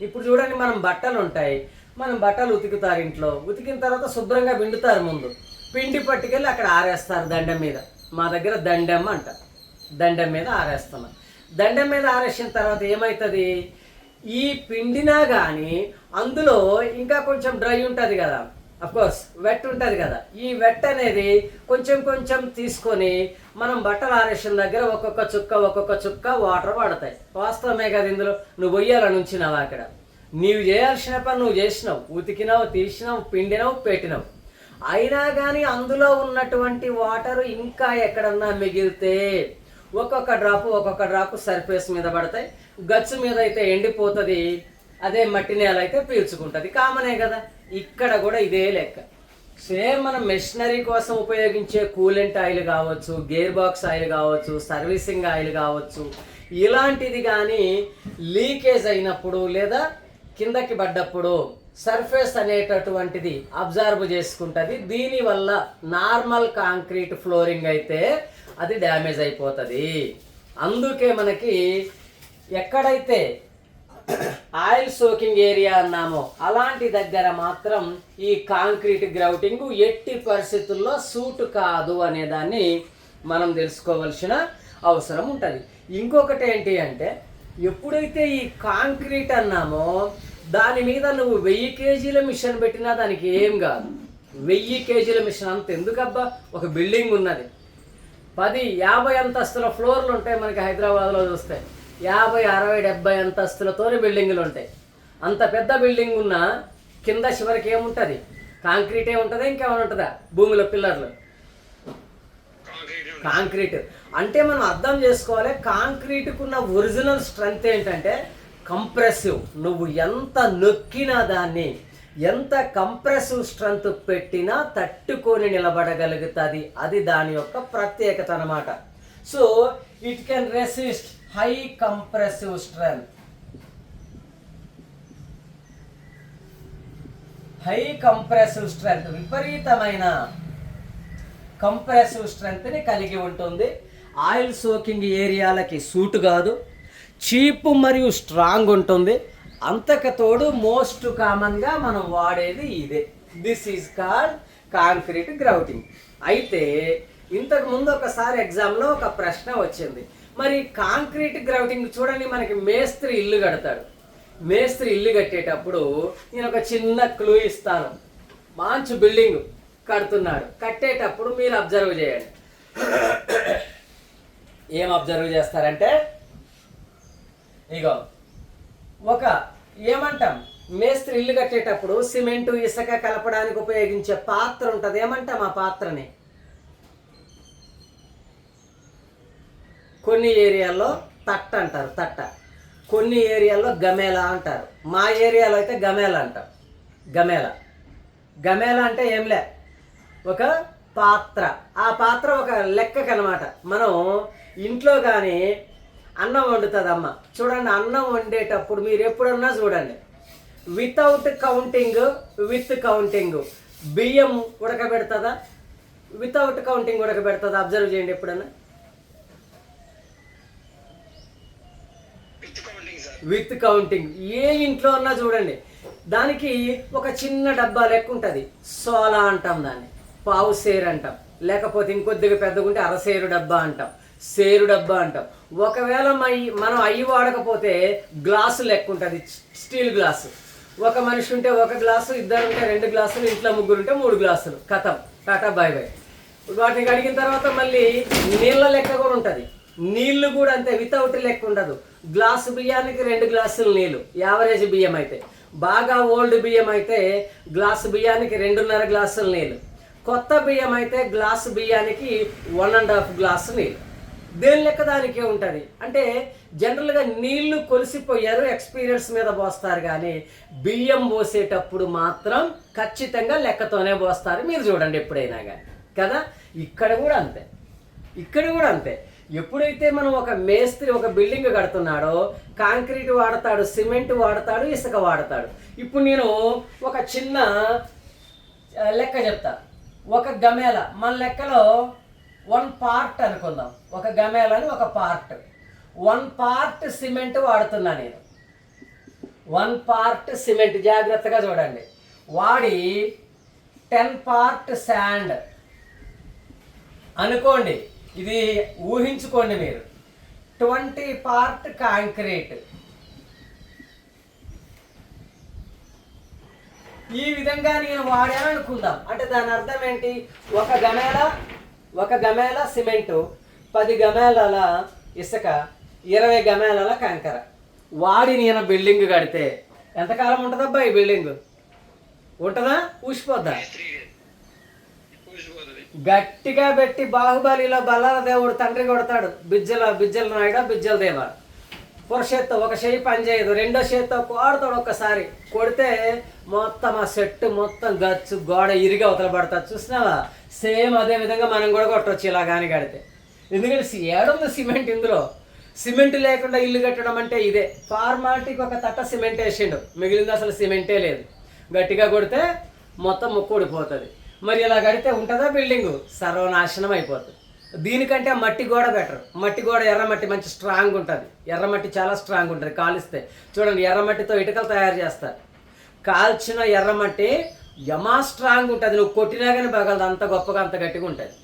ఇప్పుడు చూడండి, మనం బట్టలు ఉంటాయి, మనం బట్టలు ఉతుకుతారు, ఇంట్లో ఉతికిన తర్వాత శుభ్రంగా పిండుతారు. ముందు పిండి పట్టుకెళ్ళి అక్కడ ఆరేస్తారు దండం మీద. మా దగ్గర దండం అంట, దండం మీద ఆరేస్తున్నాం. దండం మీద ఆరేసిన తర్వాత ఏమవుతుంది, ఈ పిండినా కానీ అందులో ఇంకా కొంచెం డ్రై ఉంటుంది కదా, అఫ్కోర్స్ వెట్ ఉంటుంది కదా. ఈ వెట్ అనేది కొంచెం కొంచెం తీసుకొని మనం బట్టలు ఆరేసిన దగ్గర ఒక్కొక్క చుక్క వాటర్ పడతాయి. వాస్తవమే కదా, ఇందులో నువ్వు పొయ్యాలని ఉంచినావు, అక్కడ నీవు చేయాల్సిన పని నువ్వు చేసినావు, ఉతికినావు, తీసినావు, పిండినావు, పెట్టినావు. అయినా కానీ అందులో ఉన్నటువంటి వాటర్ ఇంకా ఎక్కడన్నా మిగిలితే ఒక్కొక్క డ్రాపు సర్ఫేస్ మీద పడతాయి. గచ్చు మీద అయితే ఎండిపోతుంది, అదే మట్టి నేల అయితే పీల్చుకుంటుంది. కామనే కదా. ఇక్కడ కూడా ఇదే లెక్క. సేమ్ మనం మెషినరీ కోసం ఉపయోగించే కూలెంట్ ఆయిల్ కావచ్చు, గేర్ బాక్స్ ఆయిల్ కావచ్చు, సర్వీసింగ్ ఆయిల్ కావచ్చు, ఇలాంటిది కానీ లీకేజ్ అయినప్పుడు లేదా కిందకి పడ్డప్పుడు సర్ఫేస్ అనేటటువంటిది అబ్జర్వ్ చేసుకుంటుంది. దీనివల్ల నార్మల్ కాంక్రీట్ ఫ్లోరింగ్ అయితే అది డ్యామేజ్ అయిపోతుంది. అందుకే మనకి ఎక్కడైతే ఆయిల్ సోకింగ్ ఏరియా అన్నామో అలాంటి దగ్గర మాత్రం ఈ కాంక్రీట్ గ్రౌటింగ్ ఎట్టి పరిస్థితుల్లో సూట్ కాదు అనేదాన్ని మనం తెలుసుకోవాల్సిన అవసరం ఉంటుంది. ఇంకొకటి ఏంటి అంటే, ఎప్పుడైతే ఈ కాంక్రీట్ అన్నామో దాని మీద నువ్వు 1000 కేజీల మిషన్ పెట్టినా దానికి ఏం కాదు. 1000 కేజీల మిషన్ అంత ఎందుకబ్బా, ఒక బిల్డింగ్ ఉన్నది, 10-50 అంతస్తుల ఫ్లోర్లు ఉంటాయి మనకి హైదరాబాద్లో చూస్తే, 50, 60, 70 అంతస్తులతోనే బిల్డింగులు ఉంటాయి. అంత పెద్ద బిల్డింగ్ ఉన్నా కింద చివరికి ఏముంటుంది, కాంక్రీటే ఉంటుందా, ఇంకేమైనా ఉంటుందా? భూమిలో పిల్లర్లు కాంక్రీట్. అంటే మనం అర్థం చేసుకోవాలి, కాంక్రీట్కున్న ఒరిజినల్ స్ట్రెంగ్త్ ఏంటంటే కంప్రెసివ్. నువ్వు ఎంత నొక్కినా దాన్ని, ఎంత కంప్రెసివ్ స్ట్రెంగ్త్ పెట్టినా తట్టుకొని నిలబడగలుగుతుంది. అది దాని యొక్క ప్రత్యేకత అన్నమాట. So it can resist high compressive strength. High compressive strength, విపరీతమైన కంప్రెసివ్ స్ట్రెంగ్త్ని కలిగి ఉంటుంది. ఆయిల్ సోకింగ్ ఏరియాలకి సూట్ కాదు, చీప్ మరియు స్ట్రాంగ్ ఉంటుంది. అంతకు తోడు మోస్ట్ కామన్గా మనం వాడేది ఇదే. This is called concrete grouting. అయితే ఇంతకు ముందు ఒకసారి ఎగ్జామ్లో ఒక ప్రశ్న వచ్చింది, మరి కాంక్రీట్ గ్రౌటింగ్ చూడండి, మనకి మేస్త్రి ఇల్లు కడతాడు. మేస్త్రి ఇల్లు కట్టేటప్పుడు నేను ఒక చిన్న క్లూ ఇస్తాను. మంచి బిల్డింగ్ కడుతున్నాడు, కట్టేటప్పుడు మీరు అబ్జర్వ్ చేయండి. ఏం అబ్జర్వ్ చేస్తారంటే, ఇగో ఏమంటాం, మేస్త్రి ఇల్లు కట్టేటప్పుడు సిమెంటు ఇసుక కలపడానికి ఉపయోగించే పాత్ర ఉంటుంది. ఏమంటాం ఆ పాత్రని? కొన్ని ఏరియాల్లో తట్ట అంటారు, తట్ట. కొన్ని ఏరియాల్లో గమేలా అంటారు. మా ఏరియాలో అయితే గమేలా అంటాం. గమేలా అంటే ఏంలే, ఒక పాత్ర. ఆ పాత్ర ఒక లెక్కకు అనమాట. మనం ఇంట్లో కానీ అన్నం వండుతుంది అమ్మ, చూడండి, అన్నం వండేటప్పుడు మీరు ఎప్పుడన్నా చూడండి, వితౌట్ కౌంటింగ్, విత్ కౌంటింగ్ బియ్యం ఉడకబెడుతుందా? వితౌట్ కౌంటింగ్ ఉడకబెడుతుంది. అబ్జర్వ్ చేయండి ఎప్పుడన్నా. విత్ కౌంటింగ్ ఏ ఇంట్లో ఉన్నా చూడండి, దానికి ఒక చిన్న డబ్బా లెక్క ఉంటుంది, సోలా అంటాం దాన్ని, పావు సేరు అంటాం, లేకపోతే ఇంకొద్దిగా పెద్దగా ఉంటే అరసేరు డబ్బా అంటాం, సేరు డబ్బా అంటాం. ఒకవేళ మనం అయ్యి వాడకపోతే గ్లాసు లెక్క ఉంటుంది, స్టీల్ గ్లాసు. ఒక మనిషి ఉంటే ఒక గ్లాసు, ఇద్దరు ఉంటే 2 గ్లాసులు, ఇంట్లో ముగ్గురు ఉంటే 3 గ్లాసులు, కథం, టాటా బాయ్ బాయ్. వాటిని కడిగిన తర్వాత మళ్ళీ నీళ్ళ లెక్క కూడా ఉంటుంది. నీళ్లు కూడా అంతే, వితౌట్ లెక్క ఉండదు. గ్లాసు బియ్యానికి 2 గ్లాసులు నీళ్ళు, యావరేజ్ బియ్యం అయితే. బాగా ఓల్డ్ బియ్యం అయితే గ్లాసు బియ్యానికి 2.5 గ్లాసులు నీళ్ళు. కొత్త బియ్యం అయితే గ్లాసు బియ్యానికి 1.5 గ్లాసు నీళ్ళు. దేని లెక్క దానికే ఉంటుంది. అంటే జనరల్గా నీళ్లు కొలిసిపోయారు, ఎక్స్పీరియన్స్ మీద పోస్తారు, కానీ బియ్యం పోసేటప్పుడు మాత్రం ఖచ్చితంగా లెక్కతోనే పోస్తారు. మీరు చూడండి ఎప్పుడైనా కానీ కదా. ఇక్కడ కూడా అంతే, ఇక్కడ కూడా అంతే. ఎప్పుడైతే మనం ఒక మేస్త్రి ఒక బిల్డింగ్ కడుతున్నాడో కాంక్రీట్ వాడతాడు, సిమెంట్ వాడతాడు, ఇసుక వాడతాడు. ఇప్పుడు నేను ఒక చిన్న లెక్క చెప్తా. ఒక గమేల మన లెక్కలో 1 పార్ట్ అనుకుందాం, ఒక గమేలని ఒక పార్ట్. 1 పార్ట్ సిమెంట్ వాడుతున్నా నేను, 1 పార్ట్ సిమెంట్, జాగ్రత్తగా చూడండి. వాడి 10 పార్ట్ శాండ్ అనుకోండి, ఇది ఊహించుకోండి మీరు. 20 పార్ట్ కాంక్రీట్. ఈ విధంగా నేను వాడాను అనుకుందాం. అంటే దాని అర్థం ఏంటి? ఒక గమేళ సిమెంటు, 10 గమేళాల ఇసుక, 20 గమేళాల కంకర వాడి నేను బిల్డింగ్ కడితే ఎంతకాలం ఉంటుందబ్బా ఈ బిల్డింగ్? ఉంటుందా? ఊసిపోద్దా? గట్టిగా పెట్టి బాహుబలిలో బల్లాల దేవుడు తండ్రి కొడతాడు, బిజ్జల నాయుడ బిజ్జల దేవ. పురుషేత్తో ఒక చెయ్యి పని చేయదు, రెండో చేత్తో కొడతాడు. ఒక్కసారి కొడితే మొత్తం ఆ సెట్ మొత్తం గచ్చు గోడ ఇరిగి అవతల పడతాడు. చూసినావా? సేమ్ అదే విధంగా మనం కూడా కొట్టవచ్చు ఇలా కానీ కడితే. ఎందుకంటే ఏడుంది సిమెంట్ ఇందులో. సిమెంట్ లేకుండా ఇల్లు కట్టడం అంటే ఇదే. ఫార్మాలిటీకి ఒక తట్ట సిమెంట్ వేసిండు, మిగిలింది అసలు సిమెంటే లేదు. గట్టిగా కొడితే మొత్తం ముక్కుడిపోతుంది. మరి ఇలా కడితే ఉంటుందా బిల్డింగు? సర్వనాశనం అయిపోతుంది. దీనికంటే మట్టి గోడ బెటర్. మట్టి గోడ ఎర్రమట్టి మంచి స్ట్రాంగ్ ఉంటుంది. ఎర్రమట్టి చాలా స్ట్రాంగ్ ఉంటుంది కాలిస్తే. చూడండి, ఎర్రమట్టితో ఇటుకలు తయారు చేస్తారు. కాల్చిన ఎర్రమట్టి యమా స్ట్రాంగ్ ఉంటుంది, నువ్వు కొట్టినా కానీ పగలదు, అంత గొప్పగా అంత గట్టిగా ఉంటుంది.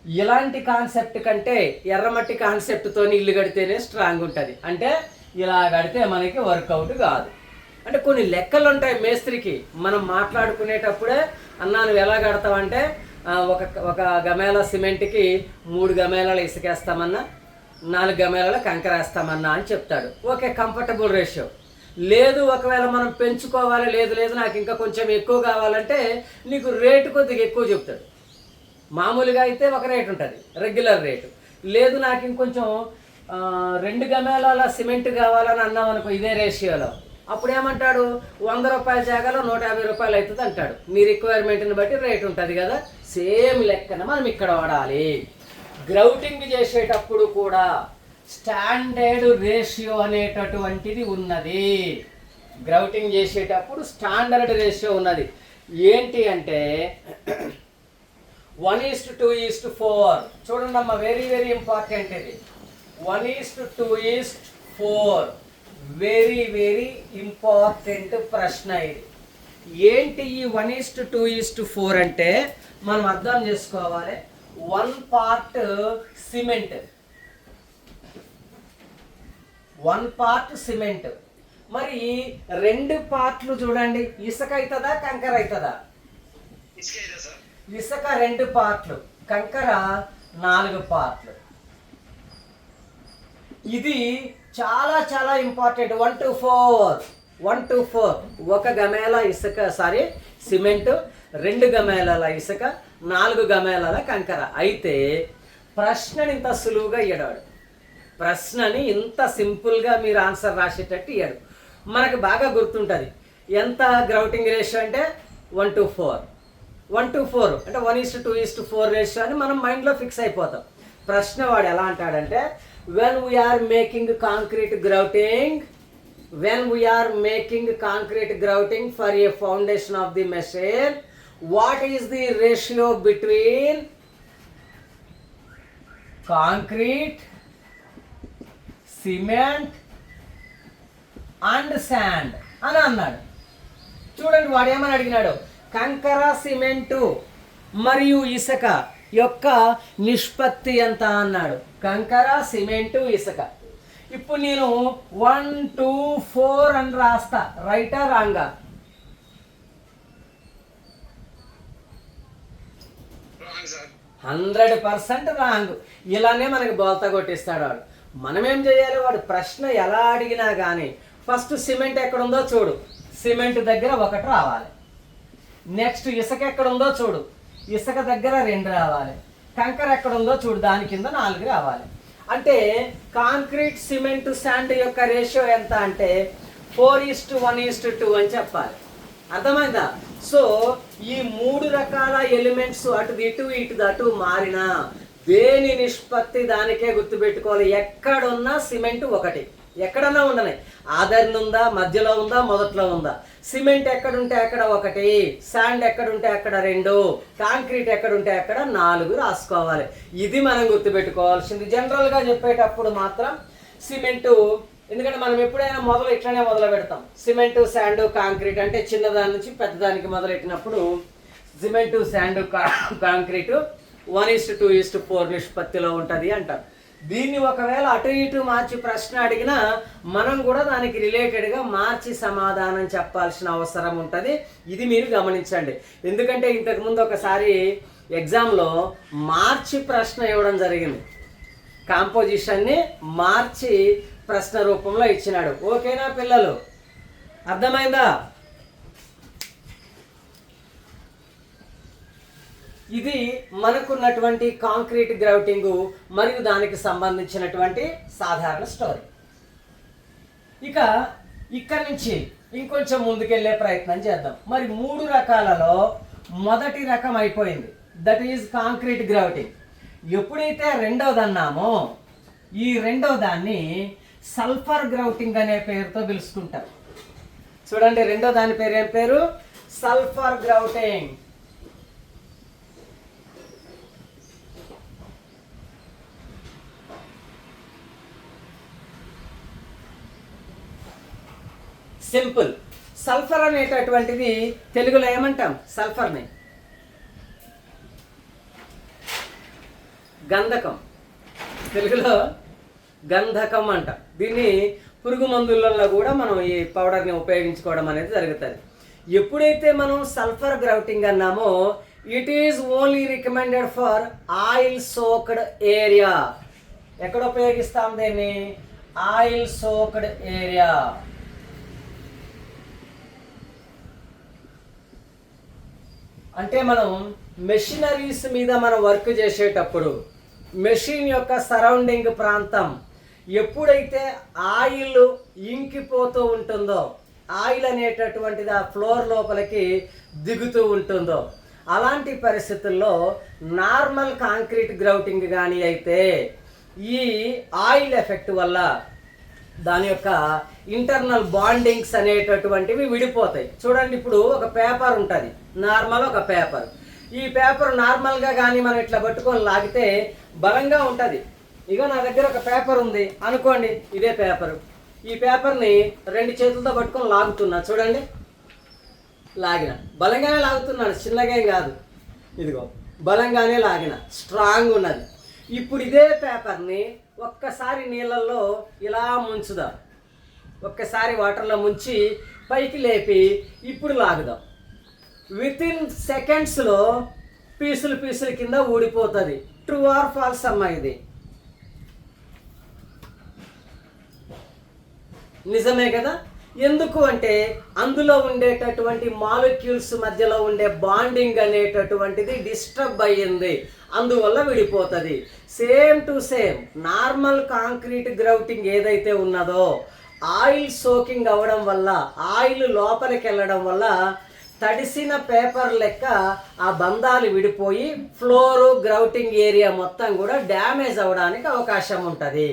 ఇలాంటి కాన్సెప్ట్ కంటే ఎర్రమట్టి కాన్సెప్ట్తో ఇల్లు కడితేనే స్ట్రాంగ్ ఉంటుంది. అంటే ఇలా కడితే మనకి వర్కౌట్ కాదు. అంటే కొన్ని లెక్కలు ఉంటాయి మేస్త్రికి. మనం మాట్లాడుకునేటప్పుడే అన్నా నువ్వు ఎలా కడతావంటే ఒక గమేళ సిమెంట్కి 3 గమేళాలు ఇసుకేస్తామన్నా, 4 గమేళాలు కంకర వేస్తామన్నా అని చెప్తాడు. Okay, comfortable ratio. లేదు ఒకవేళ మనం పెంచుకోవాలి, లేదు నాకు ఇంకా కొంచెం ఎక్కువ కావాలంటే నీకు రేటు కొద్దిగా ఎక్కువ చెప్తాడు. మామూలుగా అయితే ఒక రేటు ఉంటుంది, రెగ్యులర్ రేటు. లేదు నాకు ఇంకొంచెం 2 గమేళాల సిమెంట్ కావాలని అన్నాం అనుకో ఇదే రేషియోలో, అప్పుడు ఏమంటాడు? 100 రూపాయల జాగాలో 150 రూపాయలు అవుతుంది అంటాడు. మీ రిక్వైర్మెంట్ని బట్టి రేట్ ఉంటుంది కదా. సేమ్ లెక్కన మనం ఇక్కడ వాడాలి. గ్రౌటింగ్ చేసేటప్పుడు కూడా స్టాండర్డ్ రేషియో అనేటటువంటిది ఉన్నది. గ్రౌటింగ్ చేసేటప్పుడు స్టాండర్డ్ రేషియో ఉన్నది. ఏంటి అంటే 1:2:4. చూడండి అమ్మా, వెరీ వెరీ ఇంపార్టెంట్ ఇది. 1:2:4 వెరీ వెరీ ఇంపార్టెంట్ ప్రశ్న ఇది. ఏంటి ఈ 1:2:4 అంటే మనం అర్థం చేసుకోవాలి. 1 పార్ట్ సిమెంట్, 1 పార్ట్ సిమెంట్. మరి 2 పార్ట్లు చూడండి, ఇసుక అవుతుందా కంకర అవుతుందా? ఇసుక 2 పార్ట్లు, కంకర 4 పార్ట్లు. ఇది చాలా చాలా ఇంపార్టెంట్. 1:4 ఒక గమేళ ఇసుక సిమెంటు, 2 గమేళాల ఇసుక, 4 గమేళాల కంకర. అయితే ప్రశ్నని ఇంత సులువుగా ఇయ్యడాడు. ప్రశ్నని ఇంత సింపుల్గా మీరు ఆన్సర్ రాసేటట్టు ఇయ్యాడు. మనకు బాగా గుర్తుంటుంది. ఎంత గ్రౌటింగ్ రేషియో అంటే 1:4 అంటే 1:2:4 రేషియో అని మనం మైండ్లో ఫిక్స్ అయిపోతాం. ప్రశ్న వాడు ఎలా అంటాడంటే, when we are making concrete grouting for a foundation of the machine, what is the ratio between concrete, cement and sand అని అన్నాడు. చూడండి వాడు ఏమని అడిగినాడు, కంకర, సిమెంటు మరియు ఇసుక యొక్క నిష్పత్తి ఎంత అన్నాడు. కంకర, సిమెంటు, ఇసుక. ఇప్పుడు నేను 1 2 4 అని రాస్తా, రైటా రాంగా? Wrong sir. 100% రాంగ్. ఇలానే మనకి బోల్తా కొట్టిస్తాడు వాడు. మనం ఏం చేయాలి, వాడు ప్రశ్న ఎలా అడిగినా కానీ ఫస్ట్ సిమెంట్ ఎక్కడుందో చూడు, సిమెంట్ దగ్గర 1 రావాలి. నెక్స్ట్ ఇసుక ఎక్కడుందో చూడు, ఇసుక దగ్గర 2 రావాలి. కంకర ఎక్కడుందో చూడు, దాని కింద 4 రావాలి. అంటే కాంక్రీట్, సిమెంట్, శాండ్ యొక్క రేషియో ఎంత అంటే 4:1:2 అని చెప్పాలి. అర్థమైందా? సో ఈ 3 రకాల ఎలిమెంట్స్ అటు ఇటు ఇటు అటు మారినా దేని నిష్పత్తి దానికే గుర్తుపెట్టుకోవాలి. ఎక్కడున్నా సిమెంట్ 1, ఎక్కడన్నా ఉండని, ఆధారం ఉందా, మధ్యలో ఉందా, మొదట్లో ఉందా. సిమెంట్ ఎక్కడుంటే అక్కడ 1, శాండ్ ఎక్కడుంటే అక్కడ 2, కాంక్రీట్ ఎక్కడుంటే అక్కడ 4 రాసుకోవాలి. ఇది మనం గుర్తుపెట్టుకోవాల్సింది. జనరల్గా చెప్పేటప్పుడు మాత్రం సిమెంటు, ఎందుకంటే మనం ఎప్పుడైనా ఇట్లనే మొదలు పెడతాం. సిమెంటు, శాండు, కాంక్రీట్ అంటే చిన్నదాని నుంచి పెద్దదానికి మొదలెట్టినప్పుడు సిమెంటు, శాండు, కాంక్రీటు 1:2:4 నిష్పత్తిలో ఉంటుంది అంటారు. దీన్ని ఒకవేళ అటు ఇటు మార్చి ప్రశ్న అడిగినా మనం కూడా దానికి రిలేటెడ్గా మార్చి సమాధానం చెప్పాల్సిన అవసరం ఉంటుంది. ఇది మీరు గమనించండి. ఎందుకంటే ఇంతకుముందు ఒకసారి ఎగ్జామ్లో మార్చి ప్రశ్న ఇవ్వడం జరిగింది. కాంపోజిషన్ని మార్చి ప్రశ్న రూపంలో ఇచ్చినాడు. ఓకేనా పిల్లలు? అర్థమైందా? ఇది మనకున్నటువంటి కాంక్రీట్ గ్రౌటింగ్ మరియు దానికి సంబంధించినటువంటి సాధారణ స్టోరీ. ఇక ఇక్కడి నుంచి ఇంకొంచెం ముందుకెళ్ళే ప్రయత్నం చేద్దాం. మరి 3 రకాలలో మొదటి రకం అయిపోయింది, దట్ ఈజ్ కాంక్రీట్ గ్రౌటింగ్. ఎప్పుడైతే రెండవది అన్నామో ఈ రెండవ దాన్ని సల్ఫర్ గ్రౌటింగ్ అనే పేరుతో పిలుచుకుంటారు. చూడండి, రెండో దాని పేరు ఏం పేరు? Sulphur grouting. సింపుల్. సల్ఫర్ అనేటటువంటిది తెలుగులో ఏమంటాం? సల్ఫర్ని గంధకం, తెలుగులో గంధకం అంటాం. దీన్ని పురుగు మందులలో కూడా మనం ఈ పౌడర్ని ఉపయోగించుకోవడం అనేది జరుగుతుంది. ఎప్పుడైతే మనం సల్ఫర్ గ్రౌటింగ్ అన్నామో it is only recommended for oil soaked area. ఎక్కడ ఉపయోగిస్తాం దీన్ని? Oil soaked area. అంటే మనం మెషినరీస్ మీద మనం వర్క్ చేసేటప్పుడు మెషిన్ యొక్క సరౌండింగ్ ప్రాంతం ఎప్పుడైతే ఆయిల్ ఇంకిపోతూ ఉంటుందో, ఆయిల్ అనేటటువంటిది ఆ ఫ్లోర్ లోపలికి దిగుతూ ఉంటుందో, అలాంటి పరిస్థితుల్లో నార్మల్ కాంక్రీట్ గ్రౌటింగ్ కానీ అయితే ఈ ఆయిల్ ఎఫెక్ట్ వల్ల దాని యొక్క ఇంటర్నల్ బాండింగ్స్ అనేటటువంటివి విడిపోతాయి. చూడండి, ఇప్పుడు ఒక పేపర్ ఉంటుంది, నార్మల్ ఒక పేపర్. ఈ పేపర్ నార్మల్గా కానీ మనం ఇట్లా పట్టుకొని లాగితే బలంగా ఉంటుంది. ఇక నా దగ్గర ఒక పేపర్ ఉంది అనుకోండి, ఇదే పేపరు. ఈ పేపర్ని 2 చేతులతో పట్టుకొని లాగుతున్నా, చూడండి, లాగిన బలంగానే లాగుతున్నాను, చిన్నగా ఏం కాదు. ఇదిగో బలంగానే లాగిన, స్ట్రాంగ్ ఉన్నది. ఇప్పుడు ఇదే పేపర్ని ఒక్కసారి నీళ్ళల్లో ఇలా ముంచుదాం, ఒక్కసారి వాటర్లో ముంచి పైకి లేపి ఇప్పుడు లాగుదాం. వితిన్ సెకండ్స్లో పీసులు కింద ఊడిపోతుంది. ట్రూ ఆర్ ఫాల్స్ అమ్మా? ఇది నిజమే కదా. ఎందుకు అంటే అందులో ఉండేటటువంటి మాలిక్యూల్స్ మధ్యలో ఉండే బాండింగ్ అనేటటువంటిది డిస్టర్బ్ అయ్యింది, అందువల్ల విడిపోతుంది. Same to same normal concrete grouting ఏదైతే ఉన్నదో ఆయిల్ సోకింగ్ అవ్వడం వల్ల, ఆయిల్ లోపలికి వెళ్ళడం వల్ల తడిసిన పేపర్ లెక్క ఆ బంధాలు విడిపోయి ఫ్లోరు గ్రౌటింగ్ ఏరియా మొత్తం కూడా డ్యామేజ్ అవ్వడానికి అవకాశం ఉంటుంది.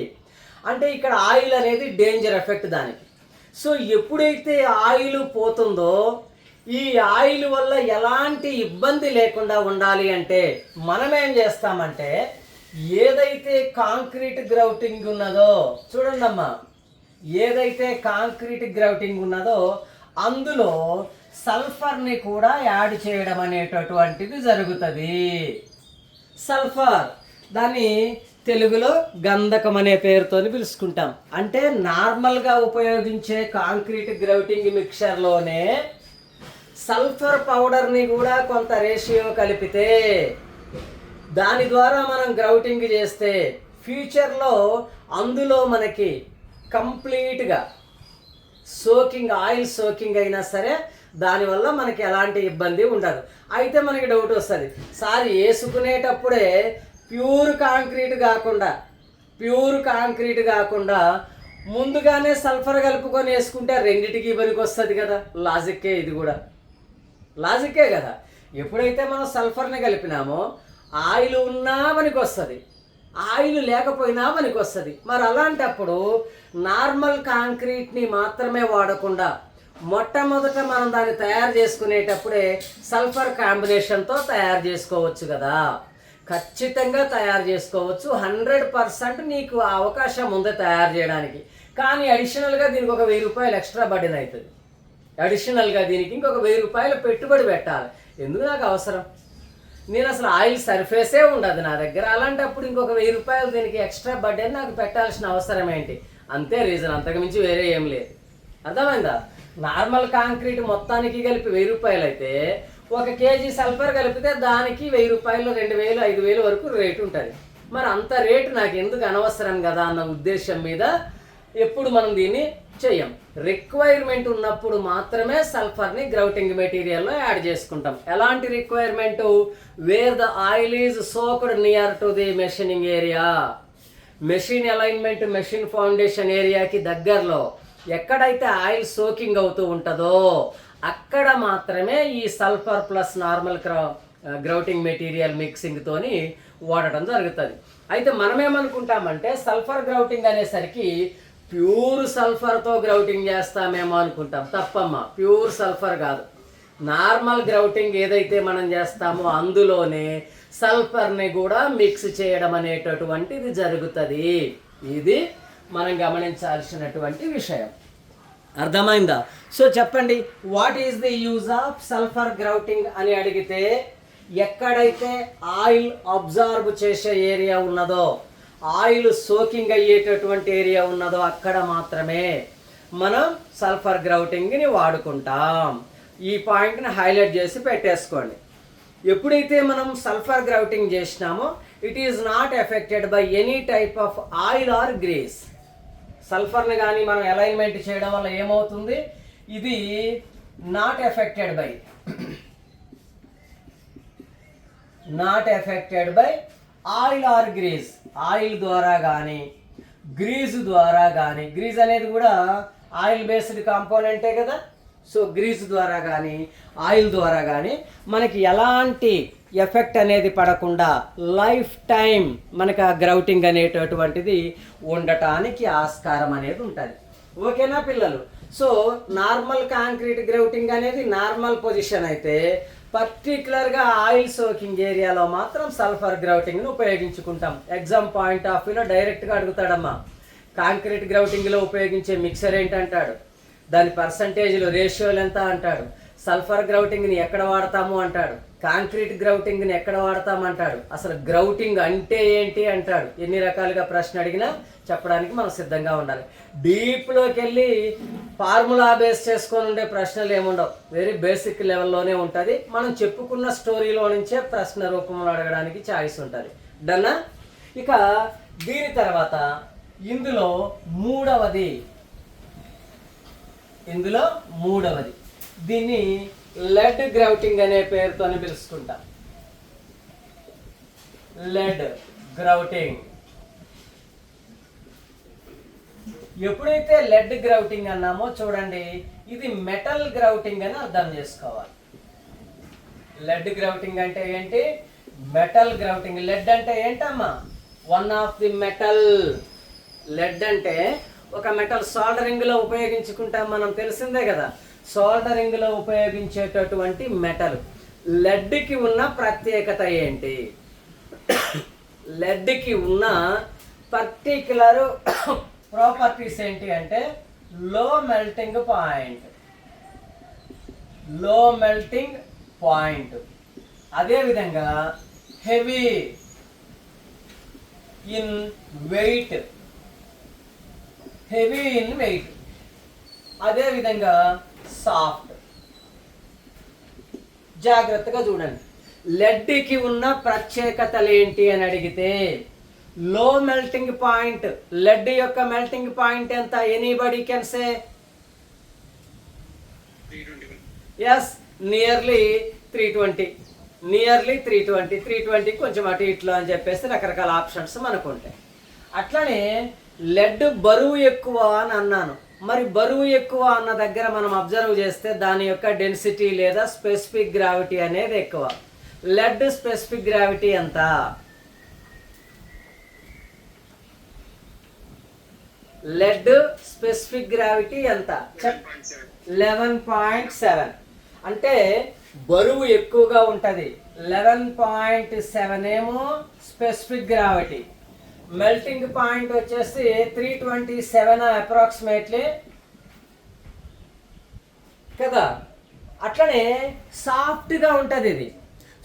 అంటే ఇక్కడ ఆయిల్ అనేది డేంజర్ ఎఫెక్ట్ దానికి. సో ఎప్పుడైతే ఆయిల్ పోతుందో ఈ ఆయిల్ వల్ల ఎలాంటి ఇబ్బంది లేకుండా ఉండాలి అంటే మనం ఏం చేస్తామంటే ఏదైతే కాంక్రీట్ గ్రౌటింగ్ ఉన్నదో చూడండి అమ్మా, ఏదైతే కాంక్రీట్ గ్రౌటింగ్ ఉన్నదో అందులో సల్ఫర్ని కూడా యాడ్ చేయడం అనేటటువంటిది జరుగుతుంది. సల్ఫర్ దాన్ని తెలుగులో గంధకం అనే పేరుతో పిలుచుకుంటాం. అంటే నార్మల్గా ఉపయోగించే కాంక్రీట్ గ్రౌటింగ్ మిక్చర్లోనే సల్ఫర్ పౌడర్ని కూడా కొంత రేషియో కలిపితే దాని ద్వారా మనం గ్రౌటింగ్ చేస్తే ఫ్యూచర్లో అందులో మనకి కంప్లీట్గా ఆయిల్ సోకింగ్ అయినా సరే దానివల్ల మనకి ఎలాంటి ఇబ్బంది ఉండదు. అయితే మనకి డౌట్ వస్తుంది, సార్ వేసుకునేటప్పుడే ప్యూర్ కాంక్రీట్ కాకుండా ముందుగానే సల్ఫర్ కలుపుకొని వేసుకుంటే రెండిటికి పనికి వస్తుంది కదా. లాజిక్కే కదా. ఎప్పుడైతే మనం సల్ఫర్ని కలిపినామో ఆయిల్ ఉన్నా పనికి వస్తుంది, ఆయిల్ లేకపోయినా పనికి వస్తుంది. మరి అలాంటప్పుడు నార్మల్ కాంక్రీట్ని మాత్రమే వాడకుండా మొట్టమొదట మనం దాన్ని తయారు చేసుకునేటప్పుడే సల్ఫర్ కాంబినేషన్తో తయారు చేసుకోవచ్చు కదా. ఖచ్చితంగా తయారు చేసుకోవచ్చు. 100% నీకు అవకాశం ఉంది తయారు చేయడానికి. కానీ అడిషనల్గా దీనికి ఒక 1000 రూపాయలు ఎక్స్ట్రా బర్డెన్ అవుతుంది. అడిషనల్గా దీనికి ఇంకొక 1000 రూపాయలు పెట్టుబడి పెట్టాలి. ఎందుకు నాకు అవసరం? నేను అసలు ఆయిల్ సర్ఫేసే ఉండదు నా దగ్గర. అలాంటప్పుడు ఇంకొక 1000 రూపాయలు దీనికి ఎక్స్ట్రా బర్డెన్ నాకు పెట్టాల్సిన అవసరం ఏంటి? అంతే రీజన్, అంతకుమించి వేరే ఏం లేదు. అర్థమైందా? నార్మల్ కాంక్రీట్ మొత్తానికి కలిపి 1000 రూపాయలు అయితే 1 కేజీ సల్ఫర్ కలిపితే దానికి 1000 రూపాయలు 2000 5000 వరకు రేటు ఉంటుంది. మరి అంత రేటు నాకు ఎందుకు అనవసరం కదా అన్న ఉద్దేశం మీద ఎప్పుడు మనం దీన్ని చెయ్యం. రిక్వైర్మెంట్ ఉన్నప్పుడు మాత్రమే సల్ఫర్ని గ్రౌటింగ్ మెటీరియల్లో యాడ్ చేసుకుంటాం. ఎలాంటి requirement? Wear the oil is soaked near to the machining area, machine alignment, machine foundation ఏరియాకి దగ్గరలో ఎక్కడైతే ఆయిల్ సోకింగ్ అవుతూ ఉంటుందో అక్కడ మాత్రమే ఈ sulphur plus normal grouting material మిక్సింగ్తోని వాడటం జరుగుతుంది. అయితే మనమేమనుకుంటామంటే సల్ఫర్ గ్రౌటింగ్ అనేసరికి ప్యూర్ సల్ఫర్తో గ్రౌటింగ్ చేస్తామేమో అనుకుంటాం. తప్పమ్మా, ప్యూర్ సల్ఫర్ కాదు. నార్మల్ గ్రౌటింగ్ ఏదైతే మనం చేస్తామో అందులోనే సల్ఫర్ని కూడా మిక్స్ చేయడం అనేటటువంటిది జరుగుతుంది. ఇది మనం గమనించాల్సినటువంటి విషయం. అర్థమైందా? సో చెప్పండి, what is the use of sulphur grouting అని అడిగితే ఎక్కడైతే ఆయిల్ అబ్జార్బ్ చేసే ఏరియా ఉన్నదో, ఆయిల్ సోకింగ్ అయ్యేటటువంటి ఏరియా ఉన్నదో అక్కడ మాత్రమే మనం సల్ఫర్ గ్రౌటింగ్ని వాడుకుంటాం. ఈ పాయింట్ని హైలైట్ చేసి పెట్టేసుకోండి. ఎప్పుడైతే మనం సల్ఫర్ గ్రౌటింగ్ చేసినామో it is not affected by any type of oil or grease. సల్ఫర్ని కానీ మనం అలైన్మెంట్ చేయడం వల్ల ఏమవుతుంది? ఇది not affected by oil or grease. Oil ద్వారా కానీ గ్రీజ్ ద్వారా కానీ, గ్రీజ్ అనేది కూడా ఆయిల్ బేస్డ్ కాంపోనెంటే కదా. సో గ్రీజ్ ద్వారా కానీ ఆయిల్ ద్వారా కానీ మనకి ఎలాంటి ఎఫెక్ట్ అనేది పడకుండా లైఫ్ టైం మనకి ఆ గ్రౌటింగ్ అనేటటువంటిది ఉండటానికి ఆస్కారం అనేది ఉంటుంది. ఓకేనా పిల్లలు? సో నార్మల్ కాంక్రీట్ గ్రౌటింగ్ అనేది నార్మల్ పొజిషన్ అయితే పర్టికులర్గా ఆయిల్ సోకింగ్ ఏరియాలో మాత్రం సల్ఫర్ గ్రౌటింగ్ను ఉపయోగించుకుంటాం. ఎగ్జామ్ పాయింట్ ఆఫ్ వ్యూలో డైరెక్ట్గా అడుగుతాడమ్మా, కాంక్రీట్ గ్రౌటింగ్లో ఉపయోగించే మిక్సర్ ఏంటంటాడు, దాని పర్సంటేజ్లు రేషియోలు ఎంత అంటాడు, సల్ఫర్ గ్రౌటింగ్ని ఎక్కడ వాడతాము అంటాడు, కాంక్రీట్ గ్రౌటింగ్ని ఎక్కడ వాడతామంటాడు, అసలు గ్రౌటింగ్ అంటే ఏంటి అంటాడు. ఎన్ని రకాలుగా ప్రశ్న అడిగినా చెప్పడానికి మనం సిద్ధంగా ఉండాలి. డీప్లోకి వెళ్ళి ఫార్ములా బేస్ చేసుకొని ఉండే ప్రశ్నలు ఏముండవు, వెరీ బేసిక్ లెవెల్లోనే ఉంటుంది. మనం చెప్పుకున్న స్టోరీలో నుంచే ప్రశ్న రూపంలో అడగడానికి ఛాయిస్ ఉంటుంది. డన్నా? ఇక దీని తర్వాత ఇందులో మూడవది దీన్ని లెడ్ గ్రౌటింగ్ అనే పేరుతో పిలుచుకుంటాం. Lead grouting. ఎప్పుడైతే లెడ్ గ్రౌటింగ్ అన్నామో చూడండి, ఇది మెటల్ గ్రౌటింగ్ అని అర్థం చేసుకోవాలి. లెడ్ గ్రౌటింగ్ అంటే ఏంటి? Metal grouting. లెడ్ అంటే ఏంటమ్మా? One of the metal. Lead అంటే ఒక మెటల్, సోల్డరింగ్ లో ఉపయోగించుకుంటాం మనం, తెలిసిందే కదా. సోల్డరింగ్లో ఉపయోగించేటటువంటి మెటల్. లెడ్కి ఉన్న ప్రత్యేకత ఏంటి? లెడ్కి ఉన్న పర్టిక్యులర్ ప్రాపర్టీస్ ఏంటి అంటే లో మెల్టింగ్ పాయింట్, అదేవిధంగా హెవీ ఇన్ వెయిట్, అదేవిధంగా సాఫ్ట్. జాగ్రత్తగా చూడండి. లెడ్కి ఉన్న ప్రత్యేకతలు ఏంటి అని అడిగితే లో మెల్టింగ్ పాయింట్. లెడ్ యొక్క మెల్టింగ్ పాయింట్ ఎంత? Anybody can say 321. Yes, nearly 320. 320 కొంచెం అటు ఇట్లు అని చెప్పేసి రకరకాల ఆప్షన్స్ మనకు ఉంటాయి. అట్లనే లెడ్ బరువు ఎక్కువ అని అన్నాను. మరి బరువు ఎక్కువ అన్న దగ్గర మనం అబ్జర్వ్ చేస్తే దాని యొక్క డెన్సిటీ లేదా స్పెసిఫిక్ గ్రావిటీ అనేది ఎక్కువ. లెడ్ స్పెసిఫిక్ గ్రావిటీ ఎంత? లెడ్ స్పెసిఫిక్ గ్రావిటీ ఎంత? 11.7. అంటే బరువు ఎక్కువగా ఉంటుంది. 11.7 ఏమో స్పెసిఫిక్ గ్రావిటీ. మెల్టింగ్ పాయింట్ వచ్చేసి 327 అప్రాక్సిమేట్లీ కదా. అట్లనే సాఫ్ట్గా ఉంటుంది ఇది.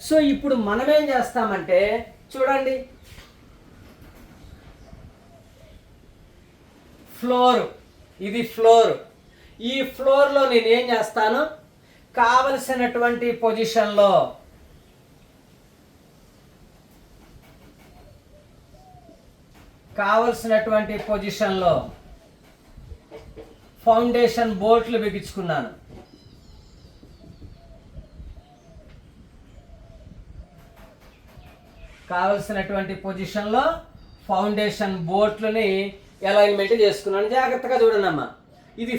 సో ఇప్పుడు మనం ఏం చేస్తామంటే చూడండి, ఇది ఫ్లోర్. ఈ ఫ్లోర్లో నేను ఏం చేస్తాను, కావలసినటువంటి పొజిషన్లో ఫౌండేషన్ బోల్ట్లు బిగించుకున్నాను. కావలసినటువంటి పొజిషన్లో ఫౌండేషన్ బోల్ట్లని అలైన్మెంట్ చేసుకున్నాను. జాగ్రత్తగా చూడండి అమ్మా. ఇది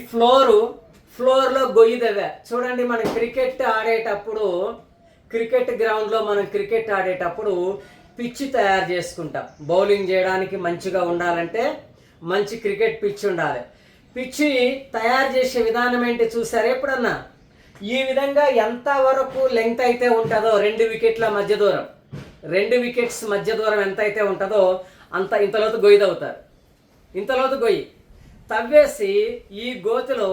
ఫ్లోర్లో గొయ్యి దవ్వా. చూడండి, మనం క్రికెట్ గ్రౌండ్లో మనం క్రికెట్ ఆడేటప్పుడు పిచ్ తయారు చేసుకుంటాం. బౌలింగ్ చేయడానికి మంచిగా ఉండాలంటే మంచి క్రికెట్ పిచ్ ఉండాలి. పిచ్ తయారు చేసే విధానం ఏంటి చూసారు ఎప్పుడన్నా? ఈ విధంగా ఎంత వరకు లెంగ్త్ అయితే ఉంటుందో, 2 వికెట్ల మధ్య దూరం, 2 వికెట్స్ మధ్య దూరం ఎంత అయితే ఉంటుందో ఇంతలోతు గొయ్యి తవ్వుతారు. ఇంతలోతు గొయ్యి తవ్వేసి ఈ గోతిలో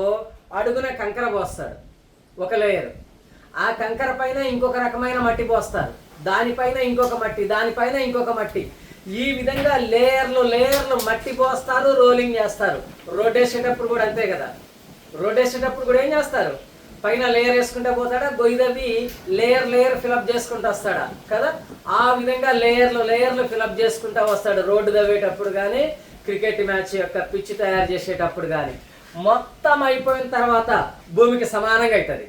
అడుగున కంకర పోస్తాడు, ఒక లేయర్. ఆ కంకర పైన ఇంకొక రకమైన మట్టి పోస్తారు, దానిపైన ఇంకొక మట్టి, దానిపైన ఇంకొక మట్టి. ఈ విధంగా లేయర్లు మట్టి పోస్తారు, రోలింగ్ చేస్తారు. రోడ్ వేసేటప్పుడు కూడా అంతే కదా. రోడ్ వేసేటప్పుడు కూడా ఏం చేస్తారు, పైన లేయర్ వేసుకుంటూ పోతాడా, గొయ్యి తవ్వి లేయర్ ఫిలప్ చేసుకుంటూ వస్తాడా కదా. ఆ విధంగా లేయర్లు ఫిలప్ చేసుకుంటూ వస్తాడు రోడ్డు తవ్వేటప్పుడు కానీ, క్రికెట్ మ్యాచ్ యొక్క పిచ్ తయారు చేసేటప్పుడు కానీ. మొత్తం అయిపోయిన తర్వాత భూమికి సమానంగా అవుతుంది,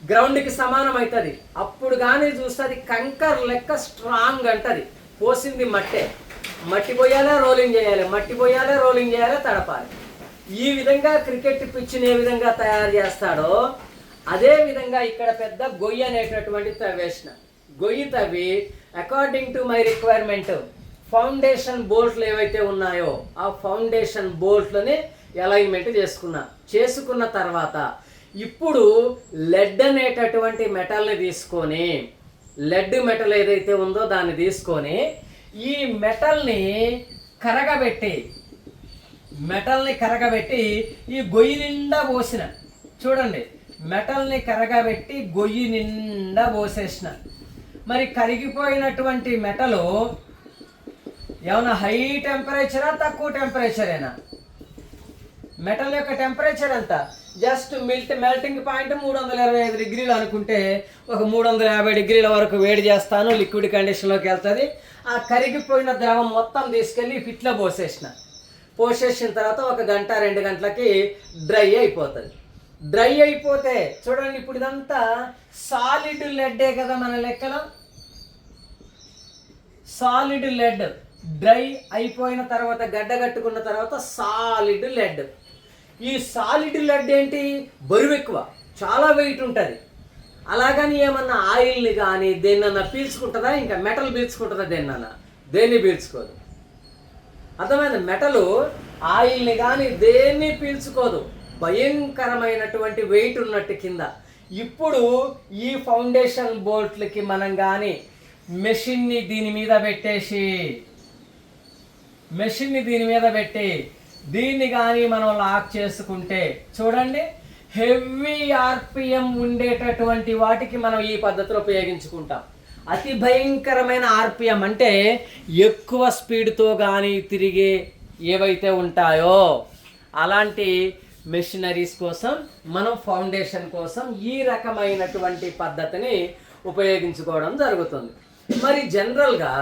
గ్రౌండ్కి సమానం అవుతుంది. అప్పుడు కానీ చూస్తుంది కంకర్ లెక్క స్ట్రాంగ్ అంటది. పోసింది మట్టి పోయాలి, రోలింగ్ చేయాలి, తడపాలి. ఈ విధంగా క్రికెట్ పిచ్ని ఏ విధంగా తయారు చేస్తాడో అదే విధంగా ఇక్కడ పెద్ద గొయ్యి అనేటటువంటి తవ్వేసిన. గొయ్యి తవ్వి according to my requirement foundation బోల్ట్లు ఏవైతే ఉన్నాయో ఆ ఫౌండేషన్ బోల్ట్లని అలైన్మెంట్ చేసుకున్న తర్వాత ఇప్పుడు లెడ్ అనేటటువంటి మెటల్ని తీసుకొని, లెడ్ మెటల్ ఏదైతే ఉందో దాన్ని తీసుకొని ఈ మెటల్ని కరగబెట్టి ఈ గొయ్యి నిండా పోసిన. చూడండి, మెటల్ని కరగబెట్టి గొయ్యి నిండా పోసేసిన. మరి కరిగిపోయినటువంటి మెటలు ఏమైనా హై టెంపరేచరా తక్కువ టెంపరేచరేనా? మెటల్ యొక్క టెంపరేచర్ ఎంత? జస్ట్ మెల్టింగ్ పాయింట్ 325 డిగ్రీలు అనుకుంటే ఒక 350 డిగ్రీల వరకు వేడి చేస్తాను, లిక్విడ్ కండిషన్లోకి వెళ్తుంది. ఆ కరిగిపోయిన ద్రవం మొత్తం తీసుకెళ్ళి ఫిట్లో పోసేసిన తర్వాత 1 గంట 2 గంటలకి డ్రై అయిపోతుంది. డ్రై అయిపోతే చూడండి, ఇప్పుడు ఇదంతా సాలిడ్ లెడ్డే కదా మన లెక్కలో. సాలిడ్ లెడ్ డ్రై అయిపోయిన తర్వాత గడ్డ కట్టుకున్న తర్వాత సాలిడ్ లెడ్. ఈ సాలిడ్ లెడ్ ఏంటి, బరువు ఎక్కువ, చాలా వెయిట్ ఉంటుంది. అలాగని ఏమన్నా ఆయిల్ని కానీ దేన్నన్నా పీల్చుకుంటుందా? ఇంకా మెటల్ పీల్చుకుంటుందా? దేన్ని పీల్చుకోదు. అర్థమైంది? మెటలు ఆయిల్ని కానీ దేన్ని పీల్చుకోదు. భయంకరమైనటువంటి వెయిట్ ఉన్నట్టు కింద. ఇప్పుడు ఈ ఫౌండేషన్ బోల్ట్లకి మనం కానీ మెషిన్ని దీని మీద పెట్టి దీన్ని కానీ మనం లాక్ చేసుకుంటే చూడండి, హెవీ ఆర్పిఎం ఉండేటటువంటి వాటికి మనం ఈ పద్ధతిలో ఉపయోగించుకుంటాం. అతి భయంకరమైన ఆర్పిఎం అంటే ఎక్కువ స్పీడ్తో కానీ తిరిగే ఏవైతే ఉంటాయో అలాంటి మెషినరీస్ కోసం మనం ఫౌండేషన్ కోసం ఈ రకమైనటువంటి పద్ధతిని ఉపయోగించుకోవడం జరుగుతుంది. మరి జనరల్గా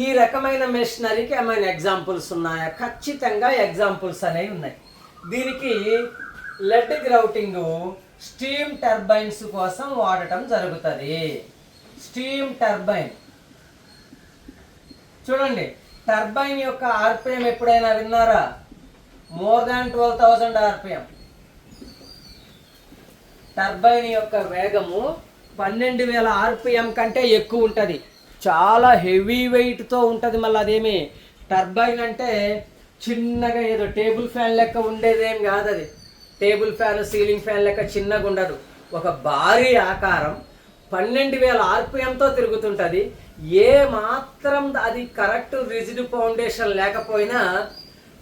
ఈ రకమైన మెషినరీకి ఏమైనా ఎగ్జాంపుల్స్ ఉన్నాయా? ఖచ్చితంగా ఎగ్జాంపుల్స్ అనేవి ఉన్నాయి. దీనికి లెడ్ గ్రౌటింగ్ స్టీమ్ టర్బైన్స్ కోసం వాడటం జరుగుతుంది. స్టీమ్ టర్బైన్ చూడండి, టర్బైన్ యొక్క ఆర్పిఎం ఎప్పుడైనా విన్నారా? More than 12,000 RPM. టర్బైన్ యొక్క వేగము 12,000 ఆర్పిఎం కంటే ఎక్కువ ఉంటుంది. చాలా హెవీ వెయిట్తో ఉంటుంది. మళ్ళీ అదేమి టర్బైన్ అంటే చిన్నగా ఏదో టేబుల్ ఫ్యాన్ లెక్క ఉండేదేం కాదు. అది టేబుల్ ఫ్యాన్, సీలింగ్ ఫ్యాన్ లెక్క చిన్నగా ఉండదు. ఒక భారీ ఆకారం 12,000 ఆర్పిఎంతో తిరుగుతుంటుంది. ఏ మాత్రం అది కరెక్ట్ రిజిడ్ ఫౌండేషన్ లేకపోయినా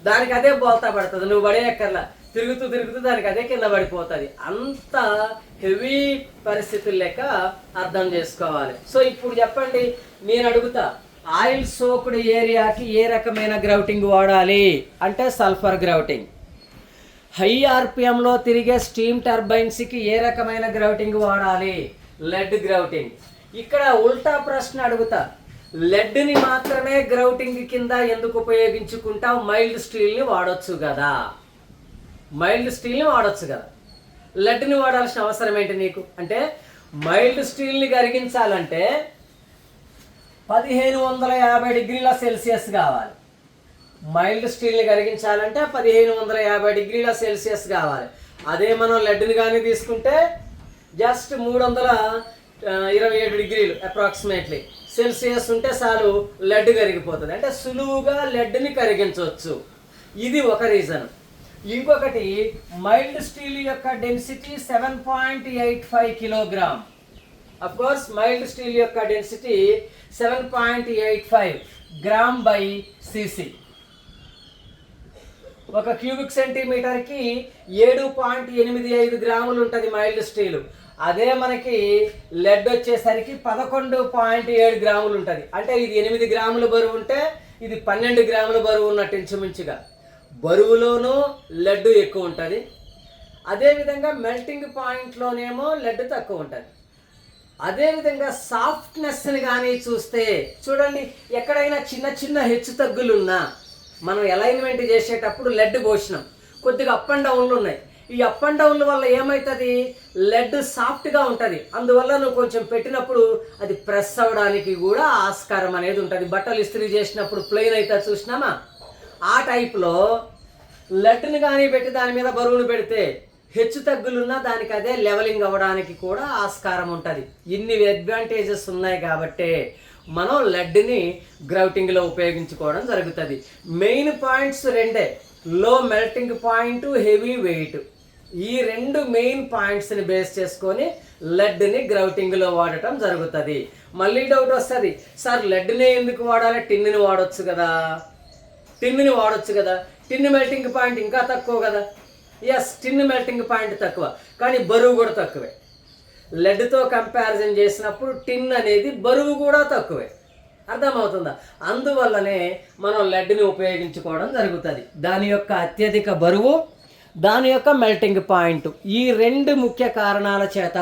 దానికి అదే బోల్తా పడుతుంది. నువ్వు పడేయక్కర్లా, తిరుగుతూ దానికి అదే కింద పడిపోతుంది. అంత హెవీ పరిస్థితులు లెక్క అర్థం చేసుకోవాలి. సో ఇప్పుడు చెప్పండి, నేను అడుగుతా, ఆయిల్ సోక్డ్ ఏరియాకి ఏ రకమైన గ్రౌటింగ్ వాడాలి అంటే సల్ఫర్ గ్రౌటింగ్. హై ఆర్పిఎంలో తిరిగే స్టీమ్ టర్బైన్స్కి ఏ రకమైన గ్రౌటింగ్ వాడాలి? Lead grouting. ఇక్కడ ఉల్టా ప్రశ్న అడుగుతా, లెడ్ని మాత్రమే గ్రౌటింగ్ కింద ఎందుకు ఉపయోగించుకుంటావు? మైల్డ్ స్టీల్ని వాడొచ్చు కదా, లెడ్ని వాడాల్సిన అవసరం ఏంటి నీకు? అంటే మైల్డ్ స్టీల్ని కరిగించాలంటే 1550 డిగ్రీల సెల్సియస్ కావాలి. మైల్డ్ స్టీల్ని కరిగించాలంటే 1550 డిగ్రీల సెల్సియస్ కావాలి. అదే మనం లెడ్ని కానీ తీసుకుంటే జస్ట్ 327 డిగ్రీలు అప్రాక్సిమేట్లీ సెల్సియస్ ఉంటే చాలు, లెడ్ కరిగిపోతుంది. అంటే సులువుగా లెడ్ని కరిగించవచ్చు. ఇది ఒక రీజన్. ఇంకొకటి, మైల్డ్ స్టీల్ యొక్క density 7.85 kilogram. Of course mild steel యొక్క డెన్సిటీ 7.85 గ్రామ్ బై సిసి. ఒక క్యూబిక్ సెంటీమీటర్కి 7.85 గ్రాములు ఉంటుంది మైల్డ్ స్టీలు. అదే మనకి లెడ్ వచ్చేసరికి 11.7 గ్రాములు ఉంటుంది. అంటే ఇది 8 గ్రాముల బరువు ఉంటే ఇది 12 గ్రాముల బరువు ఉన్నట్టు ఇంచుమించుగా. బరువులోనూ లెడ్ ఎక్కువ ఉంటుంది. అదేవిధంగా మెల్టింగ్ పాయింట్లోనేమో లెడ్ తక్కువ ఉంటుంది. అదేవిధంగా సాఫ్ట్నెస్ని కానీ చూస్తే చూడండి, ఎక్కడైనా చిన్న హెచ్చు తగ్గులున్నా మనం అలైన్మెంట్ చేసేటప్పుడు లెడ్ పోసినాం, కొద్దిగా అప్ అండ్ డౌన్లు ఉన్నాయి. ఈ అప్ అండ్ డౌన్ల వల్ల ఏమవుతుంది? లెడ్ సాఫ్ట్గా ఉంటుంది. అందువల్ల నువ్వు కొంచెం పెట్టినప్పుడు అది ప్రెస్ అవ్వడానికి కూడా ఆస్కారం అనేది ఉంటుంది. బట్టలు ఇస్త్రీ చేసినప్పుడు ప్లెయిన్ అయితే చూసినామా, ఆ టైప్లో లెడ్ని కానీ పెట్టి దాని మీద బరువును పెడితే హెచ్చు తగ్గులున్నా దానికి అదే లెవలింగ్ అవ్వడానికి కూడా ఆస్కారం ఉంటుంది. ఇన్ని అడ్వాంటేజెస్ ఉన్నాయి కాబట్టి మనం లెడ్ని గ్రౌటింగ్లో ఉపయోగించుకోవడం జరుగుతుంది. మెయిన్ పాయింట్స్ రెండే, లో మెల్టింగ్ పాయింట్, హెవీ వెయిట్. ఈ రెండు మెయిన్ పాయింట్స్ని బేస్ చేసుకొని లెడ్ని గ్రౌటింగ్లో వాడటం జరుగుతుంది. మళ్ళీ డౌట్ వస్తుంది, సార్ లెడ్ని ఎందుకు వాడాలి? టిన్ని వాడొచ్చు కదా, టిన్ మెల్టింగ్ పాయింట్ ఇంకా తక్కువ కదా. ఎస్, టిన్ మెల్టింగ్ పాయింట్ తక్కువ, కానీ బరువు కూడా తక్కువే. లెడ్తో కంపారిజన్ చేసినప్పుడు టిన్ అనేది బరువు కూడా తక్కువే. అర్థమవుతుందా? అందువల్లనే మనం లెడ్ని ఉపయోగించుకోవడం జరుగుతుంది. దాని యొక్క అత్యధిక బరువు, దాని యొక్క మెల్టింగ్ పాయింట్, ఈ రెండు ముఖ్య కారణాల చేత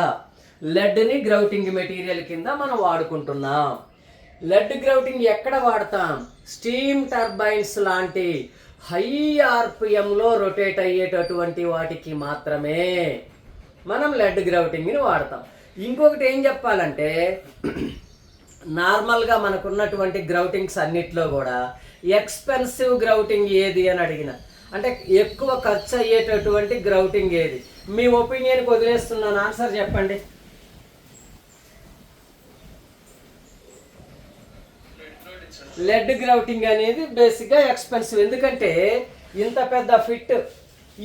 లెడ్ని గ్రౌటింగ్ మెటీరియల్ కింద మనం వాడుకుంటున్నాం. లెడ్ గ్రౌటింగ్ ఎక్కడ వాడతాం? స్టీమ్ టర్బైన్స్ లాంటి హై ఆర్పిఎంలో రొటేట్ అయ్యేటటువంటి వాటికి మాత్రమే మనం లెడ్ గ్రౌటింగ్ని వాడతాం. ఇంకొకటి ఏం చెప్పాలంటే, నార్మల్గా మనకున్నటువంటి గ్రౌటింగ్స్ అన్నిట్లో కూడా ఎక్స్పెన్సివ్ గ్రౌటింగ్ ఏది అని అడిగిన, అంటే ఎక్కువ ఖర్చు అయ్యేటటువంటి గ్రౌటింగ్ ఏది? మీ ఒపీనియన్కి వదిలేస్తున్నాను, ఆన్సర్ చెప్పండి. లెడ్ గ్రౌటింగ్ అనేది బేసిక్గా ఎక్స్పెన్సివ్. ఎందుకంటే ఇంత పెద్ద ఫిట్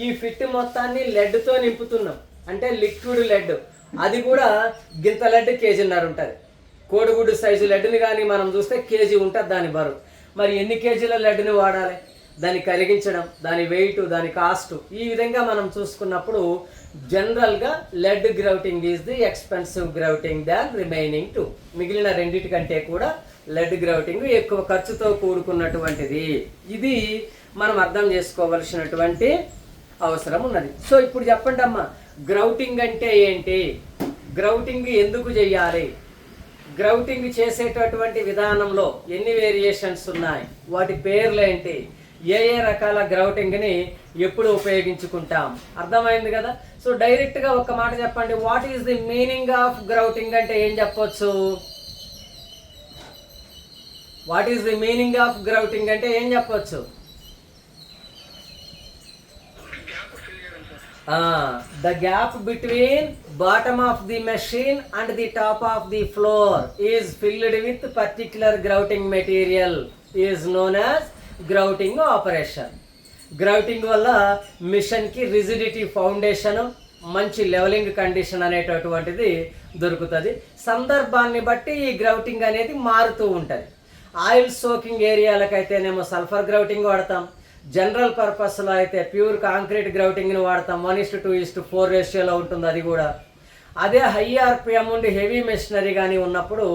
ఈ ఫిట్ మొత్తాన్ని లెడ్తో నింపుతున్నాం, అంటే లిక్విడ్ లెడ్. అది కూడా గింత లెడ్ కేజీన్నర ఉంటుంది. కోడిగుడ్డు సైజు లెడ్ని కానీ మనం చూస్తే కేజీ ఉంటుంది దాని బరువు. మరి ఎన్ని కేజీల లెడ్ని వాడాలి, దాన్ని కరిగించడం, దాని వెయిట్, దాని కాస్ట్, ఈ విధంగా మనం చూసుకున్నప్పుడు జనరల్గా lead grouting is the expensive grouting than remaining two. మిగిలిన రెండింటికంటే కూడా లెడ్ గ్రౌటింగ్ ఎక్కువ ఖర్చుతో కూడుకున్నటువంటిది. ఇది మనం అర్థం చేసుకోవలసినటువంటి అవసరం ఉన్నది. సో ఇప్పుడు చెప్పండి అమ్మా, గ్రౌటింగ్ అంటే ఏంటి, గ్రౌటింగ్ ఎందుకు చేయాలి, గ్రౌటింగ్ చేసేటటువంటి విధానంలో ఎన్ని వేరియేషన్స్ ఉన్నాయి, వాటి పేర్లు ఏంటి, ఏ ఏ రకాల గ్రౌటింగ్ని ఎప్పుడు ఉపయోగించుకుంటాం, అర్థమైంది కదా. సో డైరెక్ట్గా ఒక మాట చెప్పండి, what is the meaning of grouting అంటే ఏం చెప్పొచ్చు, what is the meaning of grouting అంటే ఏం చెప్పొచ్చు. The gap between bottom of the machine and the top of the floor is filled with particular grouting material is known as grouting operation. Grouting వల్ల మిషన్కి rigidity foundation, మంచి levelling condition అనేటటువంటిది దొరుకుతుంది. సందర్భాన్ని బట్టి ఈ గ్రౌటింగ్ అనేది మారుతూ ఉంటుంది. ఆయిల్ సోకింగ్ ఏరియాలకైతేనేమో సల్ఫర్ గ్రౌటింగ్ వాడతాం, జనరల్ పర్పస్లో అయితే ప్యూర్ కాంక్రీట్ గ్రౌటింగ్ని వాడతాం. 1:2:4 రేషియోలో ఉంటుంది అది కూడా. అదే హై ఆర్పిఎం ఉండి హెవీ మెషినరీ కానీ ఉన్నప్పుడు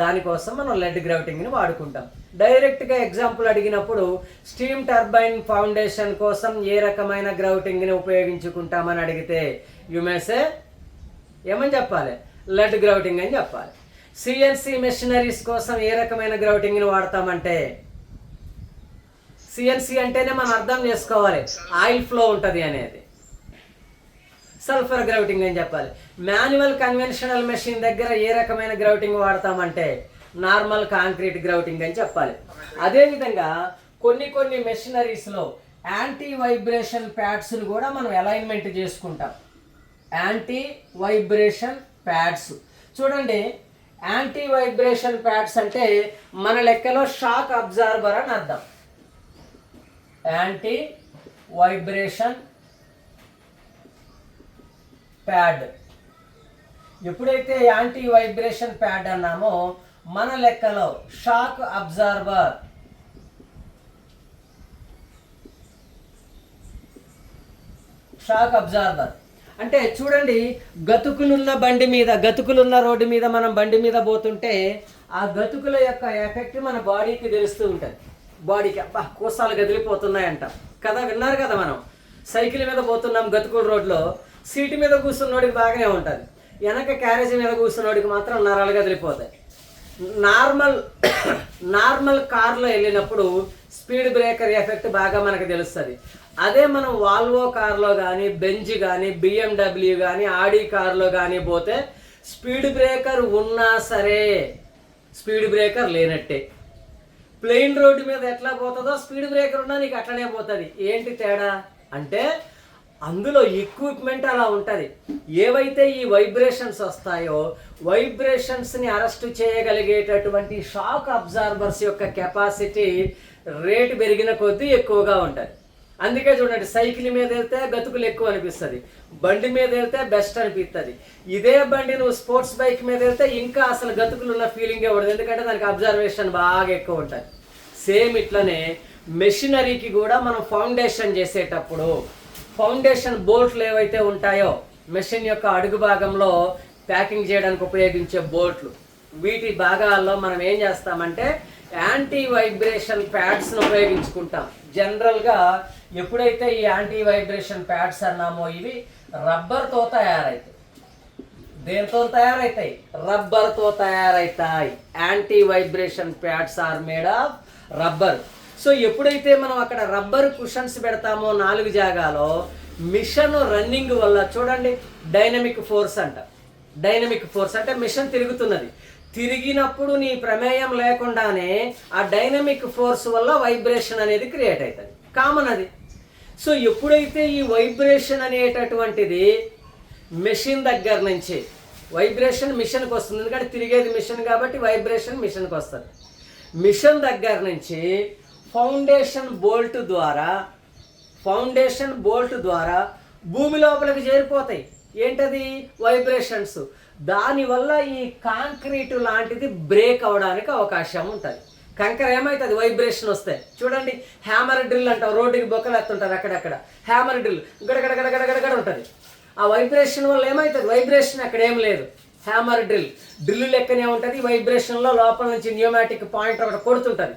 దానికోసం మనం లెడ్ గ్రౌటింగ్ని వాడుకుంటాం. డైరెక్ట్గా ఎగ్జాంపుల్ అడిగినప్పుడు స్టీమ్ టర్బైన్ ఫౌండేషన్ కోసం ఏ రకమైన గ్రౌటింగ్ని ఉపయోగించుకుంటామని అడిగితే యుమేసే ఏమని చెప్పాలి, లెడ్ గ్రౌటింగ్ అని చెప్పాలి. సిఎన్సి మెషినరీస్ కోసం ఏ రకమైన గ్రౌటింగ్ని వాడతామంటే, సిఎన్సి అంటేనే మనం అర్థం చేసుకోవాలి ఆయిల్ ఫ్లో ఉంటుంది అనేది, సల్ఫర్ గ్రౌటింగ్ అని చెప్పాలి. మాన్యువల్ కన్వెన్షనల్ మెషిన్ దగ్గర ఏ రకమైన గ్రౌటింగ్ వాడతామంటే నార్మల్ కాంక్రీట్ గ్రౌటింగ్ అని చెప్పాలి. అదేవిధంగా కొన్ని మెషినరీస్లో యాంటీ వైబ్రేషన్ ప్యాడ్స్ని కూడా మనం అలైన్మెంట్ చేసుకుంటాం. యాంటీ వైబ్రేషన్ ప్యాడ్స్ చూడండి, యాంటీ వైబ్రేషన్ ప్యాడ్స్ అంటే మన లెక్కలో షాక్ అబ్జార్బర్ అని అర్థం. యాంటీ వైబ్రేషన్ ప్యాడ్, ఎప్పుడైతే యాంటీ వైబ్రేషన్ ప్యాడ్ అన్నామో మన లెక్కలో షాక్ అబ్జార్బర్, షాక్ అబ్జార్బర్ అంటే చూడండి, గతుకులున్న బండి మీద, గతుకులున్న రోడ్డు మీద మనం బండి మీద పోతుంటే ఆ గతుకుల యొక్క ఎఫెక్ట్ మన బాడీకి తెలుస్తూ ఉంటుంది. బాడీకి అబ్బా కోసాలు గదిలిపోతున్నాయంట కదా, విన్నారు కదా. మనం సైకిల్ మీద పోతున్నాం గతుకుల రోడ్లో, సీటు మీద కూర్చున్నోడికి బాగానే ఉంటుంది, వెనక క్యారేజీ మీద కూర్చున్నోడికి మాత్రం నరాలు గదిలిపోతాయి. నార్మల్ కార్లో వెళ్ళినప్పుడు స్పీడ్ బ్రేకర్ ఎఫెక్ట్ బాగా మనకు తెలుస్తుంది. అదే మనం వాల్వో కార్లో కానీ, బెంజ్ కానీ, బిఎండబ్ల్యూ కానీ, ఆడి కార్లో కానీ పోతే స్పీడ్ బ్రేకర్ ఉన్నా సరే స్పీడ్ బ్రేకర్ లేనట్టే. ప్లెయిన్ రోడ్డు మీద ఎట్లా పోతుందో స్పీడ్ బ్రేకర్ ఉన్నా నీకు అట్లనే పోతుంది. ఏంటి తేడా అంటే అందులో ఎక్విప్మెంట్ అలా ఉంటుంది. ఏవైతే ఈ వైబ్రేషన్స్ వస్తాయో వైబ్రేషన్స్ని అరెస్ట్ చేయగలిగేటటువంటి షాక్ అబ్జార్బర్స్ యొక్క కెపాసిటీ రేటు పెరిగిన కొద్దీ ఎక్కువగా ఉంటుంది. అందుకే చూడండి, సైకిల్ మీద వెళ్తే గతుకులు ఎక్కువ అనిపిస్తుంది, బండి మీద వెళ్తే బెస్ట్ అనిపిస్తుంది. ఇదే బండి నువ్వు స్పోర్ట్స్ బైక్ మీద వెళ్తే ఇంకా అసలు గతుకులు ఉన్న ఫీలింగే ఉండదు, ఎందుకంటే దానికి అబ్జర్వేషన్ బాగా ఎక్కువ ఉంటుంది. సేమ్ ఇట్లనే మెషినరీకి కూడా మనం ఫౌండేషన్ చేసేటప్పుడు ఫౌండేషన్ బోల్ట్లు ఏవైతే ఉంటాయో మెషిన్ యొక్క అడుగు భాగంలో ప్యాకింగ్ చేయడానికి ఉపయోగించే బోల్ట్లు, వీటి భాగాల్లో మనం ఏం చేస్తామంటే యాంటీ వైబ్రేషన్ ప్యాడ్స్ను ఉపయోగించుకుంటాం. జనరల్గా ఎప్పుడైతే ఈ యాంటీ వైబ్రేషన్ ప్యాడ్స్ అన్నామో ఇవి రబ్బర్తో తయారవుతాయి. దేంతో తయారవుతాయి? రబ్బర్తో తయారవుతాయి. Anti vibration pads are made of rubber. So ఎప్పుడైతే మనం అక్కడ రబ్బర్ కుషన్స్ పెడతామో 4 జాగాలో, మిషన్ రన్నింగ్ వల్ల చూడండి డైనమిక్ ఫోర్స్ అంట. డైనమిక్ ఫోర్స్ అంటే మిషన్ తిరుగుతున్నది, తిరిగినప్పుడు నీ ప్రమేయం లేకుండానే ఆ డైనమిక్ ఫోర్స్ వల్ల వైబ్రేషన్ అనేది క్రియేట్ అవుతుంది, కామన్ అది. సో ఎప్పుడైతే ఈ వైబ్రేషన్ అనేటటువంటిది మెషిన్ దగ్గర నుంచి, వైబ్రేషన్ మిషన్కి వస్తుంది, ఎందుకంటే తిరిగేది మిషన్ కాబట్టి వైబ్రేషన్ మిషన్కి వస్తుంది. మిషన్ దగ్గర నుంచి ఫౌండేషన్ బోల్ట్ ద్వారా ఫౌండేషన్ బోల్ట్ ద్వారా భూమి లోపలికి చేరిపోతాయి. ఏంటది? వైబ్రేషన్స్. దానివల్ల ఈ కాంక్రీట్ లాంటిది బ్రేక్ అవడానికి అవకాశం ఉంటుంది. కంకర ఏమవుతుంది? వైబ్రేషన్ వస్తాయి. చూడండి, హ్యామర్ డ్రిల్ అంటారు, రోడ్డుకి బొక్కలు ఎత్తుంటారు అక్కడక్కడ. హ్యామర్ డ్రిల్ గడగడగడగడగడ ఉంటుంది. ఆ వైబ్రేషన్ వల్ల ఏమవుతుంది? వైబ్రేషన్ అక్కడ ఏం లేదు. హ్యామర్ డ్రిల్ లెక్కనే ఉంటుంది. వైబ్రేషన్లో లోపల నుంచి న్యూమాటిక్ పాయింట్ ఒకటి కొడుతుంటుంది.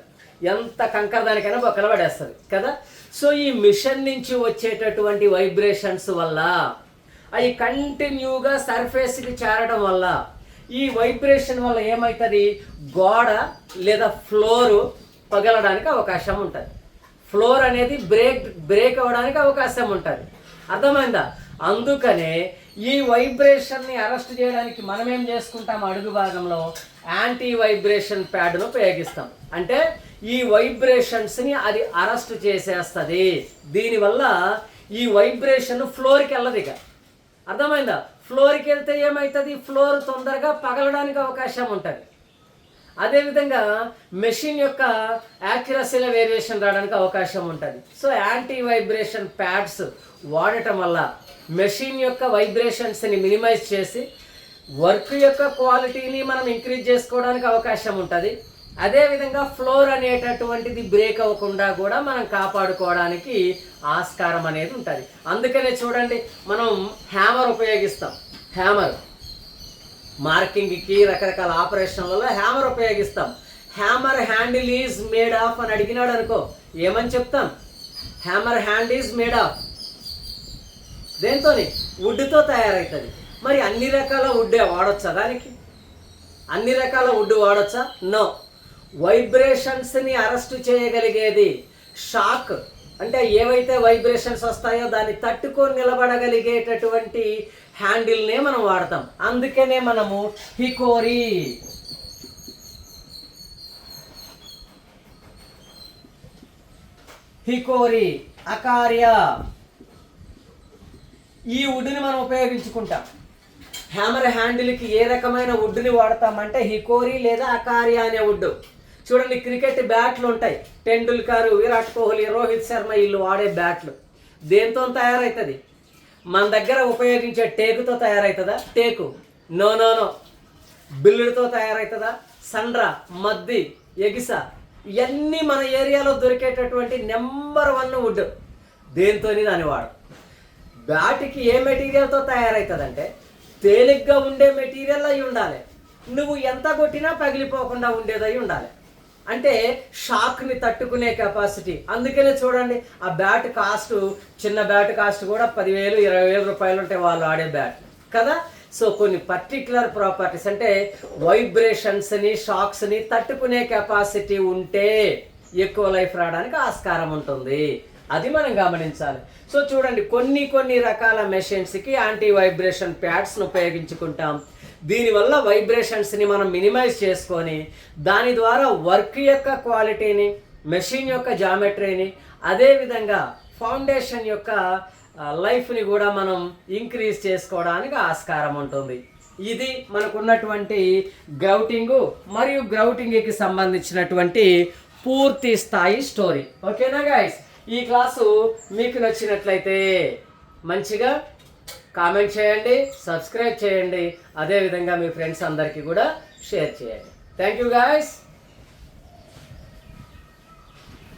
ఎంత కంకర దానికైనా బొక్కలు పడేస్తుంది కదా. సో ఈ మిషన్ నుంచి వచ్చేటటువంటి వైబ్రేషన్స్ వల్ల అవి కంటిన్యూగా సర్ఫేస్కి చేరడం వల్ల ఈ వైబ్రేషన్ వల్ల ఏమవుతుంది? గోడ లేదా ఫ్లోరు పగలడానికి అవకాశం ఉంటుంది. ఫ్లోర్ అనేది బ్రేక్ అవ్వడానికి అవకాశం ఉంటుంది. అర్థమైందా? అందుకనే ఈ వైబ్రేషన్ని అరెస్ట్ చేయడానికి మనం ఏం చేసుకుంటాం? అడుగు భాగంలో యాంటీ వైబ్రేషన్ ప్యాడ్ను ఉపయోగిస్తాం. అంటే ఈ వైబ్రేషన్స్ని అది అరెస్ట్ చేసేస్తుంది. దీనివల్ల ఈ వైబ్రేషన్ ఫ్లోర్కి వెళ్ళదు. ఇక అర్థమైందా? ఫ్లోర్కి వెళ్తే ఏమవుతుంది? ఫ్లోర్ తొందరగా పగలడానికి అవకాశం ఉంటుంది. అదేవిధంగా మెషిన్ యొక్క యాక్యురసీలో వేరియేషన్ రావడానికి అవకాశం ఉంటుంది. సో యాంటీ వైబ్రేషన్ ప్యాడ్స్ వాడటం వల్ల మెషిన్ యొక్క వైబ్రేషన్స్ని మినిమైజ్ చేసి వర్క్ యొక్క క్వాలిటీని మనం ఇంక్రీజ్ చేసుకోవడానికి అవకాశం ఉంటుంది. అదేవిధంగా ఫ్లోర్ అనేటటువంటిది బ్రేక్ అవ్వకుండా కూడా మనం కాపాడుకోవడానికి ఆస్కారం అనేది ఉంటుంది. అందుకనే చూడండి, మనం హ్యామర్ ఉపయోగిస్తాం. హ్యామర్ మార్కింగ్కి రకరకాల ఆపరేషన్లలో హ్యామర్ ఉపయోగిస్తాం. Hammer handle is made of అని అడిగినాడు అనుకో, ఏమని చెప్తాం? Hammer hand is made of దేంతోని? వుడ్తో తయారవుతుంది. మరి అన్ని రకాల వుడ్డే వాడొచ్చా? దానికి అన్ని రకాల వుడ్ వాడొచ్చా? నో. వైబ్రేషన్స్ని అరెస్ట్ చేయగలిగేది షాక్, అంటే ఏవైతే వైబ్రేషన్స్ వస్తాయో దాన్ని తట్టుకొని నిలబడగలిగేటటువంటి హ్యాండిల్నే మనం వాడతాం. అందుకనే మనము హికోరీ అకారియా ఈ వుడ్ని మనం ఉపయోగించుకుంటాం. హ్యామర్ హ్యాండిల్కి ఏ రకమైన వుడ్ని వాడతామంటే హికోరీ లేదా అకారియా అనే వుడ్. చూడండి, క్రికెట్ బ్యాట్లు ఉంటాయి. టెండూల్కర్, విరాట్ కోహ్లీ, రోహిత్ శర్మ వీళ్ళు వాడే బ్యాట్లు దేంతో తయారవుతుంది? మన దగ్గర ఉపయోగించే టేకుతో తయారవుతుందా? టేకు నో. బిల్లుడితో తయారవుతుందా? సండ్రా, మద్ది, ఎగిస ఇవన్నీ మన ఏరియాలో దొరికేటటువంటి నెంబర్ 1 వుడ్. దేంతోని దాన్ని వాడు. బ్యాట్కి ఏ మెటీరియల్తో తయారవుతుందంటే తేలిగ్గా ఉండే మెటీరియల్ అయి ఉండాలి. నువ్వు ఎంత కొట్టినా పగిలిపోకుండా ఉండేదై ఉండాలి. అంటే షాక్ని తట్టుకునే కెపాసిటీ. అందుకనే చూడండి, ఆ బ్యాట్ కాస్ట్, చిన్న బ్యాట్ కాస్ట్ కూడా 10,000 20,000 రూపాయలు ఉంటాయి వాళ్ళు ఆడే బ్యాట్ కదా. సో కొన్ని పర్టిక్యులర్ ప్రాపర్టీస్ అంటే వైబ్రేషన్స్ని, షాక్స్ని తట్టుకునే కెపాసిటీ ఉంటే ఎక్కువ లైఫ్ రావడానికి ఆస్కారం ఉంటుంది. అది మనం గమనించాలి. సో చూడండి, కొన్ని రకాల మెషిన్స్కి యాంటీ వైబ్రేషన్ ప్యాడ్స్ను ఉపయోగించుకుంటాం. దీనివల్ల వైబ్రేషన్స్ని మనం మినిమైజ్ చేసుకొని దాని ద్వారా వర్క్ యొక్క క్వాలిటీని, మెషిన్ యొక్క జామెట్రీని, అదేవిధంగా ఫౌండేషన్ యొక్క లైఫ్ని కూడా మనం ఇంక్రీజ్ చేసుకోవడానికి ఆస్కారం ఉంటుంది. ఇది మనకున్నటువంటి గ్రౌటింగ్ మరియు గ్రౌటింగ్కి సంబంధించినటువంటి పూర్తి స్థాయి స్టోరీ. ఓకేనా గైస్? ఈ క్లాసు మీకు నచ్చినట్లయితే మంచిగా కామెంట్ చేయండి, సబ్స్క్రైబ్ చేయండి, అదేవిధంగా మీ ఫ్రెండ్స్ అందరికీ కూడా షేర్ చేయండి. Thank you guys.